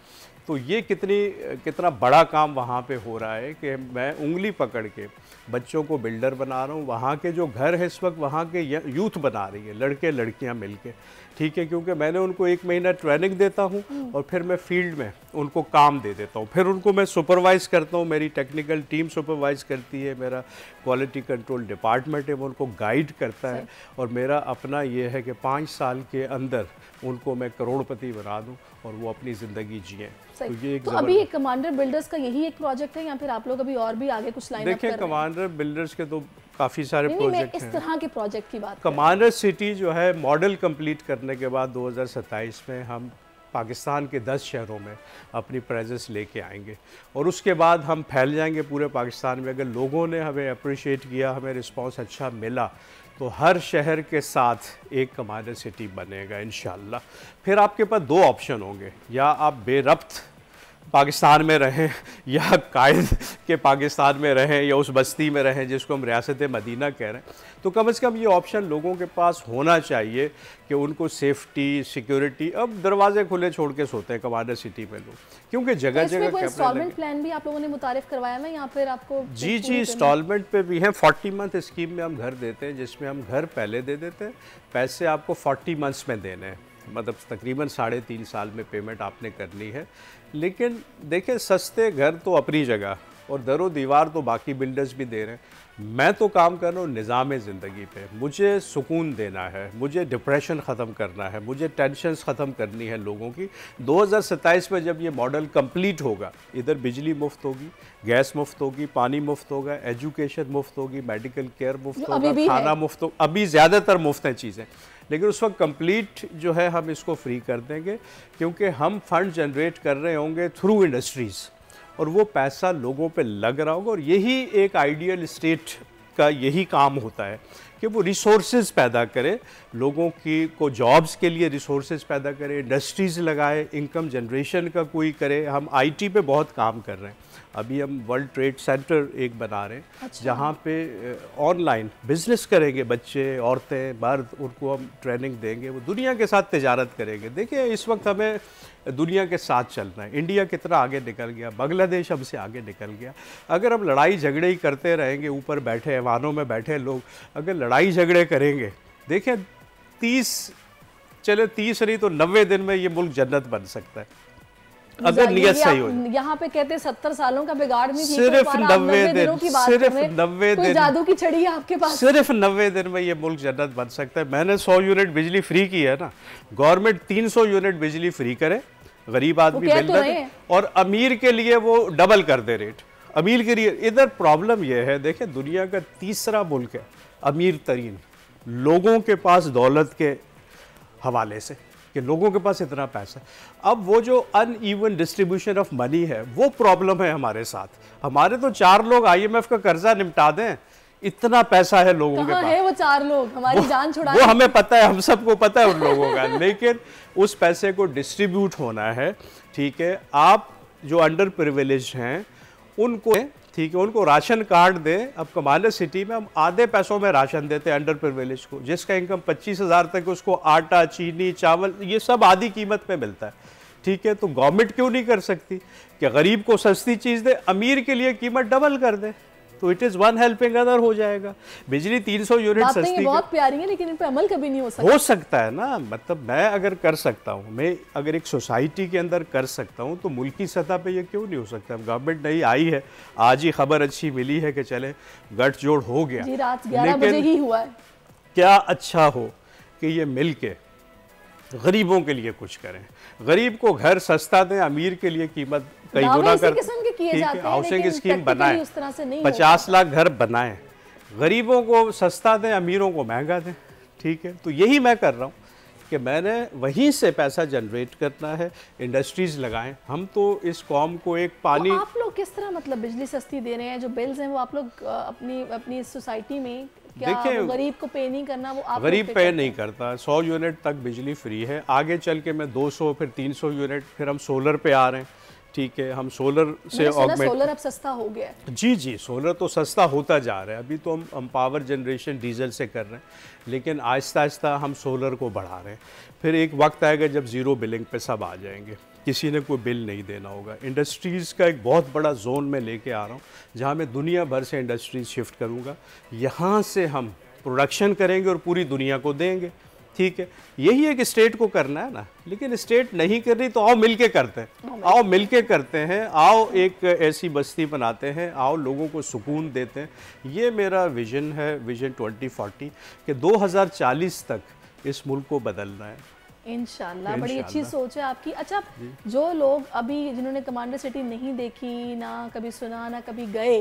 Speaker 5: तो ये कितना बड़ा काम वहाँ पे हो रहा है कि मैं उंगली पकड़ के बच्चों को बिल्डर बना रहा हूँ। वहाँ के जो घर है इस वक्त वहाँ के यूथ बना रही है, लड़के लड़कियाँ मिलके, ठीक है, क्योंकि मैंने उनको 1 महीना ट्रेनिंग देता हूँ और फिर मैं फील्ड में उनको काम दे देता हूँ, फिर उनको मैं सुपरवाइज करता हूँ, मेरी टेक्निकल टीम सुपरवाइज करती है, मेरा क्वालिटी कंट्रोल डिपार्टमेंट है वो उनको गाइड करता है, और मेरा अपना ये है कि 5 साल के अंदर उनको मैं करोड़पति बना दूं और वो अपनी ज़िंदगी जिए। तो ये एक
Speaker 1: अभी कमांडर बिल्डर्स का यही एक प्रोजेक्ट है या फिर आप लोग अभी और भी आगे कुछ लाइन अप कर रहे हैं?
Speaker 5: देखिए, कमांडर बिल्डर्स के तो काफ़ी सारे प्रोजेक्ट हैं।
Speaker 1: इस तरह के प्रोजेक्ट की बात
Speaker 5: कमांडर सिटी जो है मॉडल कंप्लीट करने के बाद 2027 में हम पाकिस्तान के 10 शहरों में अपनी प्रेजेंस लेके आएंगे, और उसके बाद हम फैल जाएंगे पूरे पाकिस्तान में। अगर लोगों ने हमें अप्रिशिएट किया, हमें रिस्पांस अच्छा मिला, तो हर शहर के साथ एक कमांडर सिटी बनेगा इंशाल्लाह। फिर आपके पास 2 ऑप्शन होंगे, या आप बेरब्त पाकिस्तान में रहें या कायद के पाकिस्तान में रहें या उस बस्ती में रहें जिसको हम रियासत मदीना कह रहे हैं। तो कम से कम ये ऑप्शन लोगों के पास होना चाहिए कि उनको सेफ्टी, सिक्योरिटी, अब दरवाजे खुले छोड़ के सोते हैं कमांडर सिटी में लोग, क्योंकि जगह जगह
Speaker 1: कोई इंस्टॉलमेंट प्लान भी आप लोगों ने मुतारिफ करवाया है या फिर आपको?
Speaker 5: जी इंस्टॉलमेंट पे भी है। 40 मंथ स्कीम में हम घर देते हैं, जिसमें हम घर पहले दे देते हैं, पैसे आपको 40 मंथ्स में देने हैं, मतलब तकरीबन 3.5 साल में पेमेंट आपने करनी है। लेकिन देखिए, सस्ते घर तो अपनी जगह और दरो दीवार तो बाकी बिल्डर्स भी दे रहे हैं। मैं तो काम कर रहा हूँ निज़ाम ज़िंदगी पे, मुझे सुकून देना है, मुझे डिप्रेशन ख़त्म करना है, मुझे टेंशन्स ख़त्म करनी है लोगों की। 2027 में जब ये मॉडल कंप्लीट होगा, इधर बिजली मुफ्त होगी, गैस मुफ्त होगी, पानी मुफ्त होगा, एजुकेशन मुफ्त होगी, मेडिकल केयर मुफ्त होगा, खाना मुफ्त होगा। अभी ज़्यादातर मुफ्त हैं चीज़ें, लेकिन उस वक्त कंप्लीट जो है हम इसको फ्री कर देंगे, क्योंकि हम फंड जनरेट कर रहे होंगे थ्रू इंडस्ट्रीज़, और वो पैसा लोगों पे लग रहा होगा। और यही एक आइडियल स्टेट का यही काम होता है कि वो रिसोर्सेज पैदा करे, लोगों को जॉब्स के लिए रिसोर्सेज पैदा करे, इंडस्ट्रीज़ लगाए, इनकम जनरेशन का कोई करे। हम आईटी पे बहुत काम कर रहे हैं, अभी हम वर्ल्ड ट्रेड सेंटर एक बना रहे हैं। अच्छा। जहाँ पे ऑनलाइन बिजनेस करेंगे बच्चे, औरतें, मर्द, उनको हम ट्रेनिंग देंगे, वो दुनिया के साथ तिजारत करेंगे। देखिए, इस वक्त हमें दुनिया के साथ चलना है। इंडिया कितना आगे निकल गया, बांग्लादेश हमसे आगे निकल गया। अगर हम लड़ाई झगड़े ही करते रहेंगे, ऊपर बैठे ऐवानों में बैठे लोग अगर लड़ाई झगड़े करेंगे, देखिए 30 नहीं तो 90 दिन में ये मुल्क जन्नत बन सकता है, अगर नियत सही हो।
Speaker 1: यहाँ पे कहते हैं 70 सालों का बिगाड़ नहीं,
Speaker 5: सिर्फ 90 दिन, सिर्फ 90 दिन,
Speaker 1: जादू की छड़ी है आपके पास।
Speaker 5: सिर्फ 90 दिन में ये मुल्क जन्नत बन सकता है। मैंने 100 यूनिट बिजली फ्री की है ना, गवर्नमेंट 300 यूनिट बिजली फ्री करे, गरीब आदमी बिल, और अमीर के लिए वो डबल कर दे रेट। अमीर के लिए इधर प्रॉब्लम ये है, देखिए दुनिया का तीसरा मुल्क है अमीर तरीन, लोगों के पास दौलत के हवाले से, कि लोगों के पास इतना पैसा। अब वो जो अनइवन डिस्ट्रीब्यूशन ऑफ मनी है, वो प्रॉब्लम है हमारे साथ। हमारे तो 4 लोग IMF का कर्जा निपटा दें, इतना पैसा है लोगों के पास।
Speaker 1: है वो 4 लोग हमारी जान छुड़ाने,
Speaker 5: वो हमें पता है, हम सबको पता है उन लोगों का, लेकिन उस पैसे को डिस्ट्रीब्यूट होना है। ठीक है, आप जो अंडर प्रिविलेज हैं उनको, ठीक है, उनको राशन कार्ड दें। अब कमांडर सिटी में हम आधे पैसों में राशन देते हैं अंडर प्रिविलेज को, जिसका इनकम 25,000 तक, उसको आटा, चीनी, चावल ये सब आधी कीमत पे मिलता है। ठीक है, तो गवर्नमेंट क्यों नहीं कर सकती कि गरीब को सस्ती चीज़ दे, अमीर के लिए कीमत डबल कर दे, तो it is one helping other हो जाएगा। बिजली 300 यूनिट सस्ती,
Speaker 1: बहुत प्यारी है, लेकिन इन पे अमल कभी नहीं
Speaker 5: हो सकता है ना। मतलब मैं अगर कर सकता हूँ, मैं अगर एक सोसाइटी के अंदर कर सकता हूँ, तो मुल्की सतह पे ये क्यों नहीं हो सकता। गवर्नमेंट नई आई है, आज ही खबर अच्छी मिली है कि चले गठजोड़ हो गया
Speaker 1: जी, रात 11 बजे ही हुआ है।
Speaker 5: क्या अच्छा हो कि ये मिल के गरीबों के लिए कुछ करें, गरीब को घर सस्ता दें, अमीर के लिए कीमत कई गुना कर, हाउसिंग स्कीम बनाएं, 50 लाख घर बनाएं, गरीबों को सस्ता दें, अमीरों को महंगा दें। ठीक है, तो यही मैं कर रहा हूँ कि मैंने वहीं से पैसा जनरेट करना है, इंडस्ट्रीज लगाएं। हम तो इस कौम को एक पानी,
Speaker 1: तो आप लोग किस तरह मतलब बिजली सस्ती दे रहे हैं, जो बिल्स हैं वो आप लोग अपनी सोसाइटी में, देखिए गरीब को पे नहीं करना, वो आप
Speaker 5: गरीब पे नहीं करता। 100 यूनिट तक बिजली फ्री है, आगे चल के मैं 200 फिर 300 यूनिट, फिर हम सोलर पे आ रहे हैं। ठीक है, हम सोलर से ऑगमेंट,
Speaker 1: सोलर अब सस्ता हो गया है।
Speaker 5: जी, सोलर तो सस्ता होता जा रहा है। अभी तो हम पावर जनरेशन डीजल से कर रहे हैं, लेकिन आहिस्ता आहिस्ता हम सोलर को बढ़ा रहे हैं। फिर एक वक्त आएगा जब ज़ीरो बिलिंग पे सब आ जाएंगे, किसी ने कोई बिल नहीं देना होगा। इंडस्ट्रीज़ का एक बहुत बड़ा जोन में लेके आ रहा हूँ, जहाँ मैं दुनिया भर से इंडस्ट्रीज़ शिफ्ट करूँगा। यहाँ से हम प्रोडक्शन करेंगे और पूरी दुनिया को देंगे, ठीक है। यही एक स्टेट को करना है ना, लेकिन स्टेट नहीं कर रही तो आओ मिलके करते हैं, आओ मिलके करते हैं, आओ एक ऐसी बस्ती बनाते हैं, आओ लोगों को सुकून देते हैं। ये मेरा विजन है, विजन 2040, कि 2040 तक इस मुल्क को बदलना है
Speaker 1: इंशाल्लाह। बड़ी अच्छी सोच है आपकी। अच्छा, जो लोग अभी जिन्होंने कमांडर सिटी नहीं देखी, ना कभी सुना, ना कभी गए,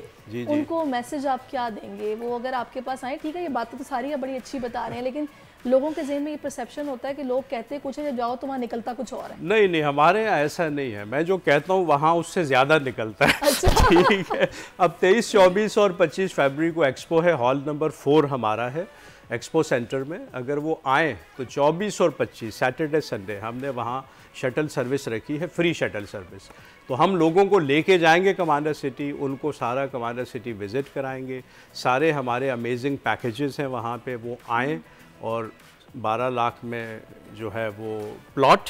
Speaker 1: उनको मैसेज आप क्या देंगे? वो अगर आपके पास आए, ठीक है ये बातें तो सारी बड़ी अच्छी बता रहे हैं, लेकिन लोगों के ज़हन में ये परसेप्शन होता है कि लोग कहते कुछ है, जब जाओ तो वहाँ निकलता कुछ और है। नहीं,
Speaker 5: हमारे यहाँ ऐसा नहीं है। मैं जो कहता हूँ वहाँ उससे ज़्यादा निकलता है। अच्छा। ठीक है। अब 23, 24 और 25 फरवरी को एक्सपो है, हॉल नंबर 4 हमारा है एक्सपो सेंटर में। अगर वो आएँ तो 24 और 25 सैटरडे संडे हमने वहाँ शटल सर्विस रखी है, फ्री शटल सर्विस। तो हम लोगों को लेके जाएंगे कमांडर सिटी, उनको सारा कमांडर सिटी विज़िट कराएंगे। सारे हमारे अमेजिंग पैकेजेस हैं वहाँ पे, वो आएँ। और 12 लाख में जो है वो प्लॉट,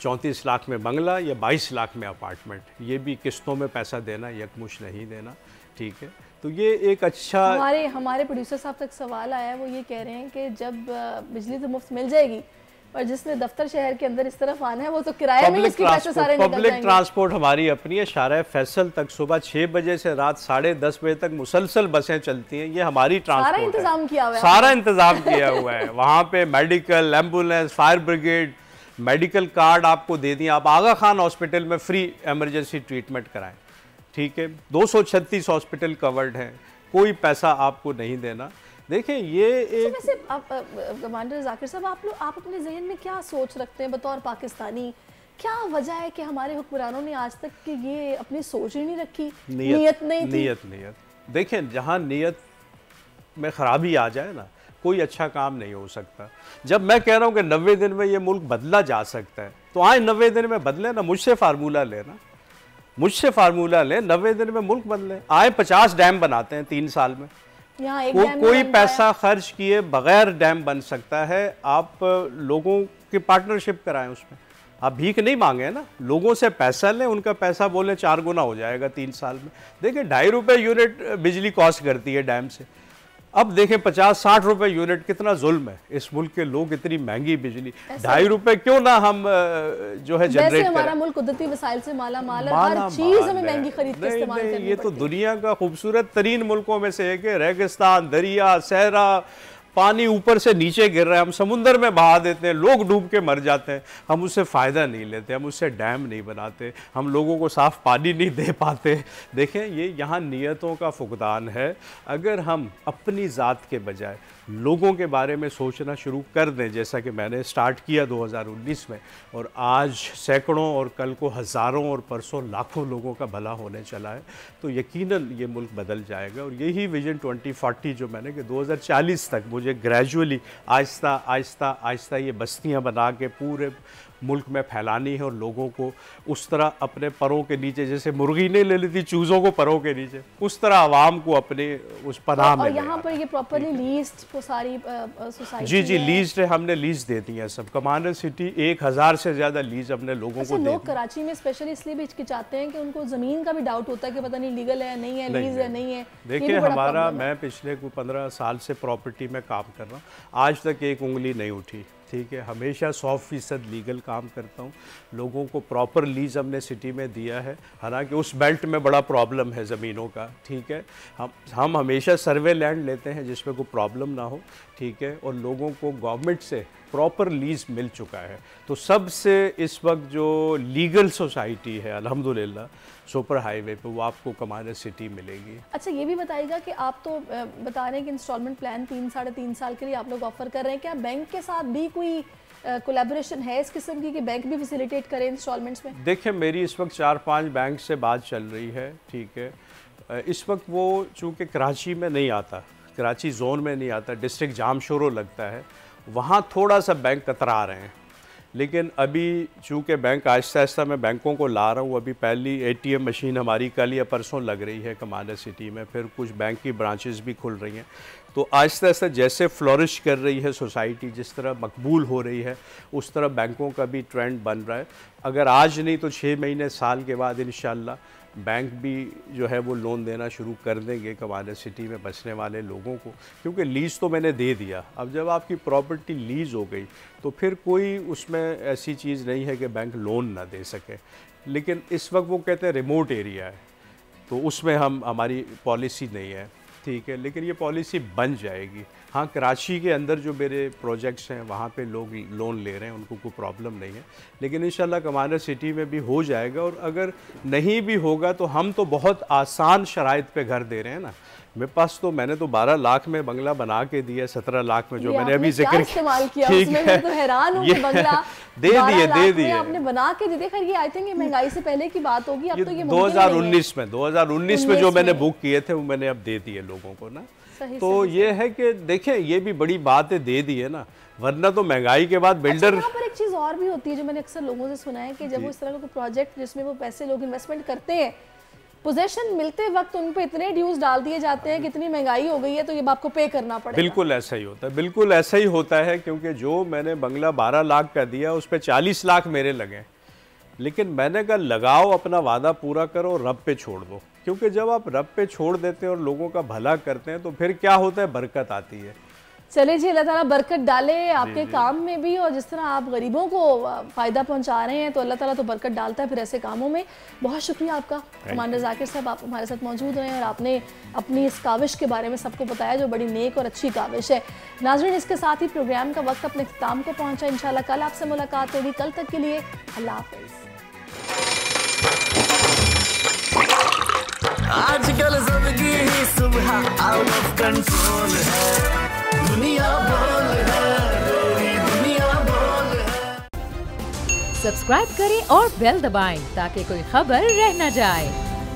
Speaker 5: 34 लाख में बंगला या 22 लाख में अपार्टमेंट, ये भी किस्तों में पैसा देना, यकमुश्त नहीं देना, ठीक है। तो ये एक अच्छा,
Speaker 1: हमारे प्रोड्यूसर साहब तक सवाल आया है, वो ये कह रहे हैं कि जब बिजली तो मुफ्त मिल जाएगी, और जिसने दफ्तर शहर के अंदर इस तरफ आना है वो तो किराए में उसके पैसे सारे निकल जाएंगे।
Speaker 5: पब्लिक ट्रांसपोर्ट हमारी अपनी है। शारा फैसल तक सुबह 6 बजे से रात 10:30 बजे तक मुसलसल बसें चलती हैं, ये हमारी ट्रांसपोर्ट
Speaker 1: सारा इंतजाम किया हुआ है।
Speaker 5: सारा इंतजाम किया हुआ है। वहाँ पे medical, ambulance, fire brigade, medical card आपको दे दिए, आप आगा खान हॉस्पिटल में फ्री इमरजेंसी ट्रीटमेंट कराएं, ठीक है। 236 हॉस्पिटल कवर्ड हैं, कोई पैसा आपको नहीं देना। देखें ये एक
Speaker 1: वैसे कमांडर जाकिर साहब, आप अपने जहन में क्या सोच रखते हैं बतौर पाकिस्तानी? क्या वजह है कि हमारे हुक्मरानों ने आज तक कि ये अपनी सोच ही नहीं रखी? नीयत नहीं थी।
Speaker 5: नीयत देखें, जहाँ नीयत में खराबी आ जाए ना, कोई अच्छा काम नहीं हो सकता। जब मैं कह रहा हूँ कि 90 दिन में ये मुल्क बदला जा सकता है, तो आए 90 दिन में बदले ना। मुझसे फार्मूला लेना, मुझसे फार्मूला ले, 90 दिन में मुल्क बदले। आए 50 डैम बनाते हैं 3 साल में, कोई पैसा खर्च किए बगैर डैम बन सकता है। आप लोगों की पार्टनरशिप कराएं, उसमें आप भीख नहीं मांगे ना, लोगों से पैसा लें, उनका पैसा बोले 4 गुना हो जाएगा 3 साल में। देखिए 2.5 रुपये यूनिट बिजली कॉस्ट करती है डैम से, अब देखें 50-60 रुपए यूनिट, कितना जुल्म है। इस मुल्क के लोग इतनी महंगी बिजली, 2.5 रुपए क्यों ना हम जो है जनरेट करें।
Speaker 1: हमारा मुल्क कुदरती वसाइल से माला माल है, हर चीज हमें महंगी खरीद के इस्तेमाल करनी पड़ती है।
Speaker 5: ये तो दुनिया का खूबसूरत तरीन मुल्कों में से एक है। रेगिस्तान, दरिया, सहरा, पानी ऊपर से नीचे गिर रहा है, हम समुंदर में बहा देते हैं, लोग डूब के मर जाते हैं, हम उससे फ़ायदा नहीं लेते, हम उससे डैम नहीं बनाते, हम लोगों को साफ़ पानी नहीं दे पाते। देखें ये यहाँ नीयतों का फुकदान है। अगर हम अपनी ज़ात के बजाय लोगों के बारे में सोचना शुरू कर दें, जैसा कि मैंने स्टार्ट किया 2019 में, और आज सैकड़ों और कल को हज़ारों और परसों लाखों लोगों का भला होने चला है, तो यकीनन ये मुल्क बदल जाएगा। और यही विजन 2040 जो मैंने कि 2040 तक मुझे ग्रेजुअली आहिस्ता आहिस्ता आहिस्ता ये बस्तियां बना के पूरे मुल्क में फैलानी है, और लोगों को उस तरह अपने परों के नीचे, जैसे मुर्गी ने ले लेती चूज़ों को परों के नीचे, उस तरह आवाम को अपने उस पनाह में।
Speaker 1: और यहाँ पर ये प्रॉपर्ली लीज्ड को सारी सोसाइटी।
Speaker 5: जी लीज्ड है, हमने लीज दे दी है सब। कमांडर सिटी 1000 से ज़्यादा लीज अपने लोगों को दे दी।
Speaker 1: लोग कराची में स्पेशली इसलिए भी हिचकिचाते हैं कि उनको ज़मीन का भी डाउट होता है कि पता नहीं लीगल है नहीं है, लीज है नहीं है।
Speaker 5: देखिए हमारा, मैं पिछले 15 साल से प्रॉपर्टी में काम कर रहा हूँ, आज तक एक उंगली नहीं उठी, ठीक है। हमेशा 100% लीगल काम करता हूँ, लोगों को प्रॉपर लीज हमने सिटी में दिया है। हालांकि उस बेल्ट में बड़ा प्रॉब्लम है ज़मीनों का, ठीक है। हम हमेशा सर्वे लैंड लेते हैं जिसमें कोई प्रॉब्लम ना हो, ठीक है। और लोगों को गवर्नमेंट से प्रॉपर लीज मिल चुका है। तो सबसे इस वक्त जो लीगल सोसाइटी है अल्हम्दुलिल्लाह सुपर हाईवे पे, वो आपको कमांडर सिटी मिलेगी।
Speaker 1: अच्छा ये भी बताइएगा कि आप तो बता रहे हैं कि इंस्टॉलमेंट प्लान 3-3.5 साल के लिए आप लोग ऑफर कर रहे हैं, क्या बैंक के साथ भी कोई कोलैबोरेशन है इस किस्म की कि बैंक भी फैसिलिटेट करें इंस्टॉलमेंट्स में?
Speaker 5: देखिए मेरी इस वक्त 4-5 बैंक से बात चल रही है, ठीक है। इस वक्त वो चूँकि कराची में नहीं आता, कराची जोन में नहीं आता, डिस्ट्रिक्ट जाम शोरो लगता है, वहाँ थोड़ा सा बैंक कतरा रहे हैं, लेकिन अभी चूँकि बैंक आहिस्ता आहिस्ता मैं बैंकों को ला रहा हूँ, अभी पहली ATM मशीन हमारी कल या परसों लग रही है कमांडर सिटी में, फिर कुछ बैंक की ब्रांचेस भी खुल रही हैं। तो आहिस्ता आहिस्ता जैसे फ्लोरिश कर रही है सोसाइटी, जिस तरह मकबूल हो रही है, उस तरह बैंकों का भी ट्रेंड बन रहा है। अगर आज नहीं तो 6 महीने साल के बाद इंशाल्लाह बैंक भी जो है वो लोन देना शुरू कर देंगे कमांडर सिटी में बसने वाले लोगों को, क्योंकि लीज़ तो मैंने दे दिया। अब जब आपकी प्रॉपर्टी लीज़ हो गई तो फिर कोई उसमें ऐसी चीज़ नहीं है कि बैंक लोन ना दे सके। लेकिन इस वक्त वो कहते हैं रिमोट एरिया है, तो उसमें हमारी पॉलिसी नहीं है, ठीक है, लेकिन ये पॉलिसी बन जाएगी। हाँ, कराची के अंदर जो मेरे प्रोजेक्ट्स हैं वहाँ पे लोग लोन ले रहे हैं, उनको कोई प्रॉब्लम नहीं है, लेकिन इंशाल्लाह कमांडर सिटी में भी हो जाएगा। और अगर नहीं भी होगा तो हम तो बहुत आसान शराइत पे घर दे रहे हैं ना। मेरे पास तो मैंने तो 12 लाख में बंगला बना के दिया, 17 लाख में जो मैंने अभी जिक्र किया,
Speaker 1: ठीक है, मैं तो हैरान हूँ कि बंगला
Speaker 5: दे दिए
Speaker 1: आपने बना के दे। खैर ये आई थिंक ये महंगाई से पहले की बात होगी, अब तो ये
Speaker 5: 2019 में जो मैंने बुक किए थे वो मैंने अब दे दिए लोगों को ना। तो ये है कि देखें, ये भी बड़ी बात है, दे दी है ना, वरना तो महंगाई के बाद बिल्डर।
Speaker 1: यहाँ पर एक चीज़ और भी होती है जो मैंने अक्सर लोगों से सुना है कि जब वो इस तरह का प्रोजेक्ट जिसमें वो पैसे लोग इन्वेस्टमेंट करते हैं, पोजेशन मिलते वक्त उन पे इतने ड्यूज डाल दिए जाते हैं कि इतनी महंगाई हो गई है तो ये आपको पे करना पड़ेगा।
Speaker 5: बिल्कुल ऐसा ही होता है, बिल्कुल ऐसा ही होता है, क्योंकि जो मैंने बंगला 12 लाख का दिया उस पर 40 लाख मेरे लगे, लेकिन मैंने कहा लगाओ, अपना वादा पूरा करो, रब पे छोड़ दो। क्योंकि जब आप रब पे छोड़ देते हैं और लोगों का भला करते हैं तो फिर क्या होता है, बरकत आती है।
Speaker 1: चले जी, अल्लाह ताला बरकत डाले आपके काम में भी, और जिस तरह आप गरीबों को फ़ायदा पहुंचा रहे हैं तो अल्लाह ताला तो बरकत डालता है फिर ऐसे कामों में। बहुत शुक्रिया आपका कमांडर जाकिर साहब, आप हमारे साथ मौजूद रहे और आपने अपनी इस काविश के बारे में सबको बताया जो बड़ी नेक और अच्छी काविश है। नाज़रीन, इसके साथ ही प्रोग्राम का वक्त अपने इख्तिताम को पहुँचा। इंशाल्लाह कल आपसे मुलाकात होगी, कल तक के लिए अल्लाह हाफ़िज़।
Speaker 6: आजकल जिंदगी ही सुबह आउट ऑफ कंट्रोल है, दुनिया बोल है, दुनिया बोल है।
Speaker 11: सब्सक्राइब करें और बेल दबाएं ताकि कोई खबर रह न जाए।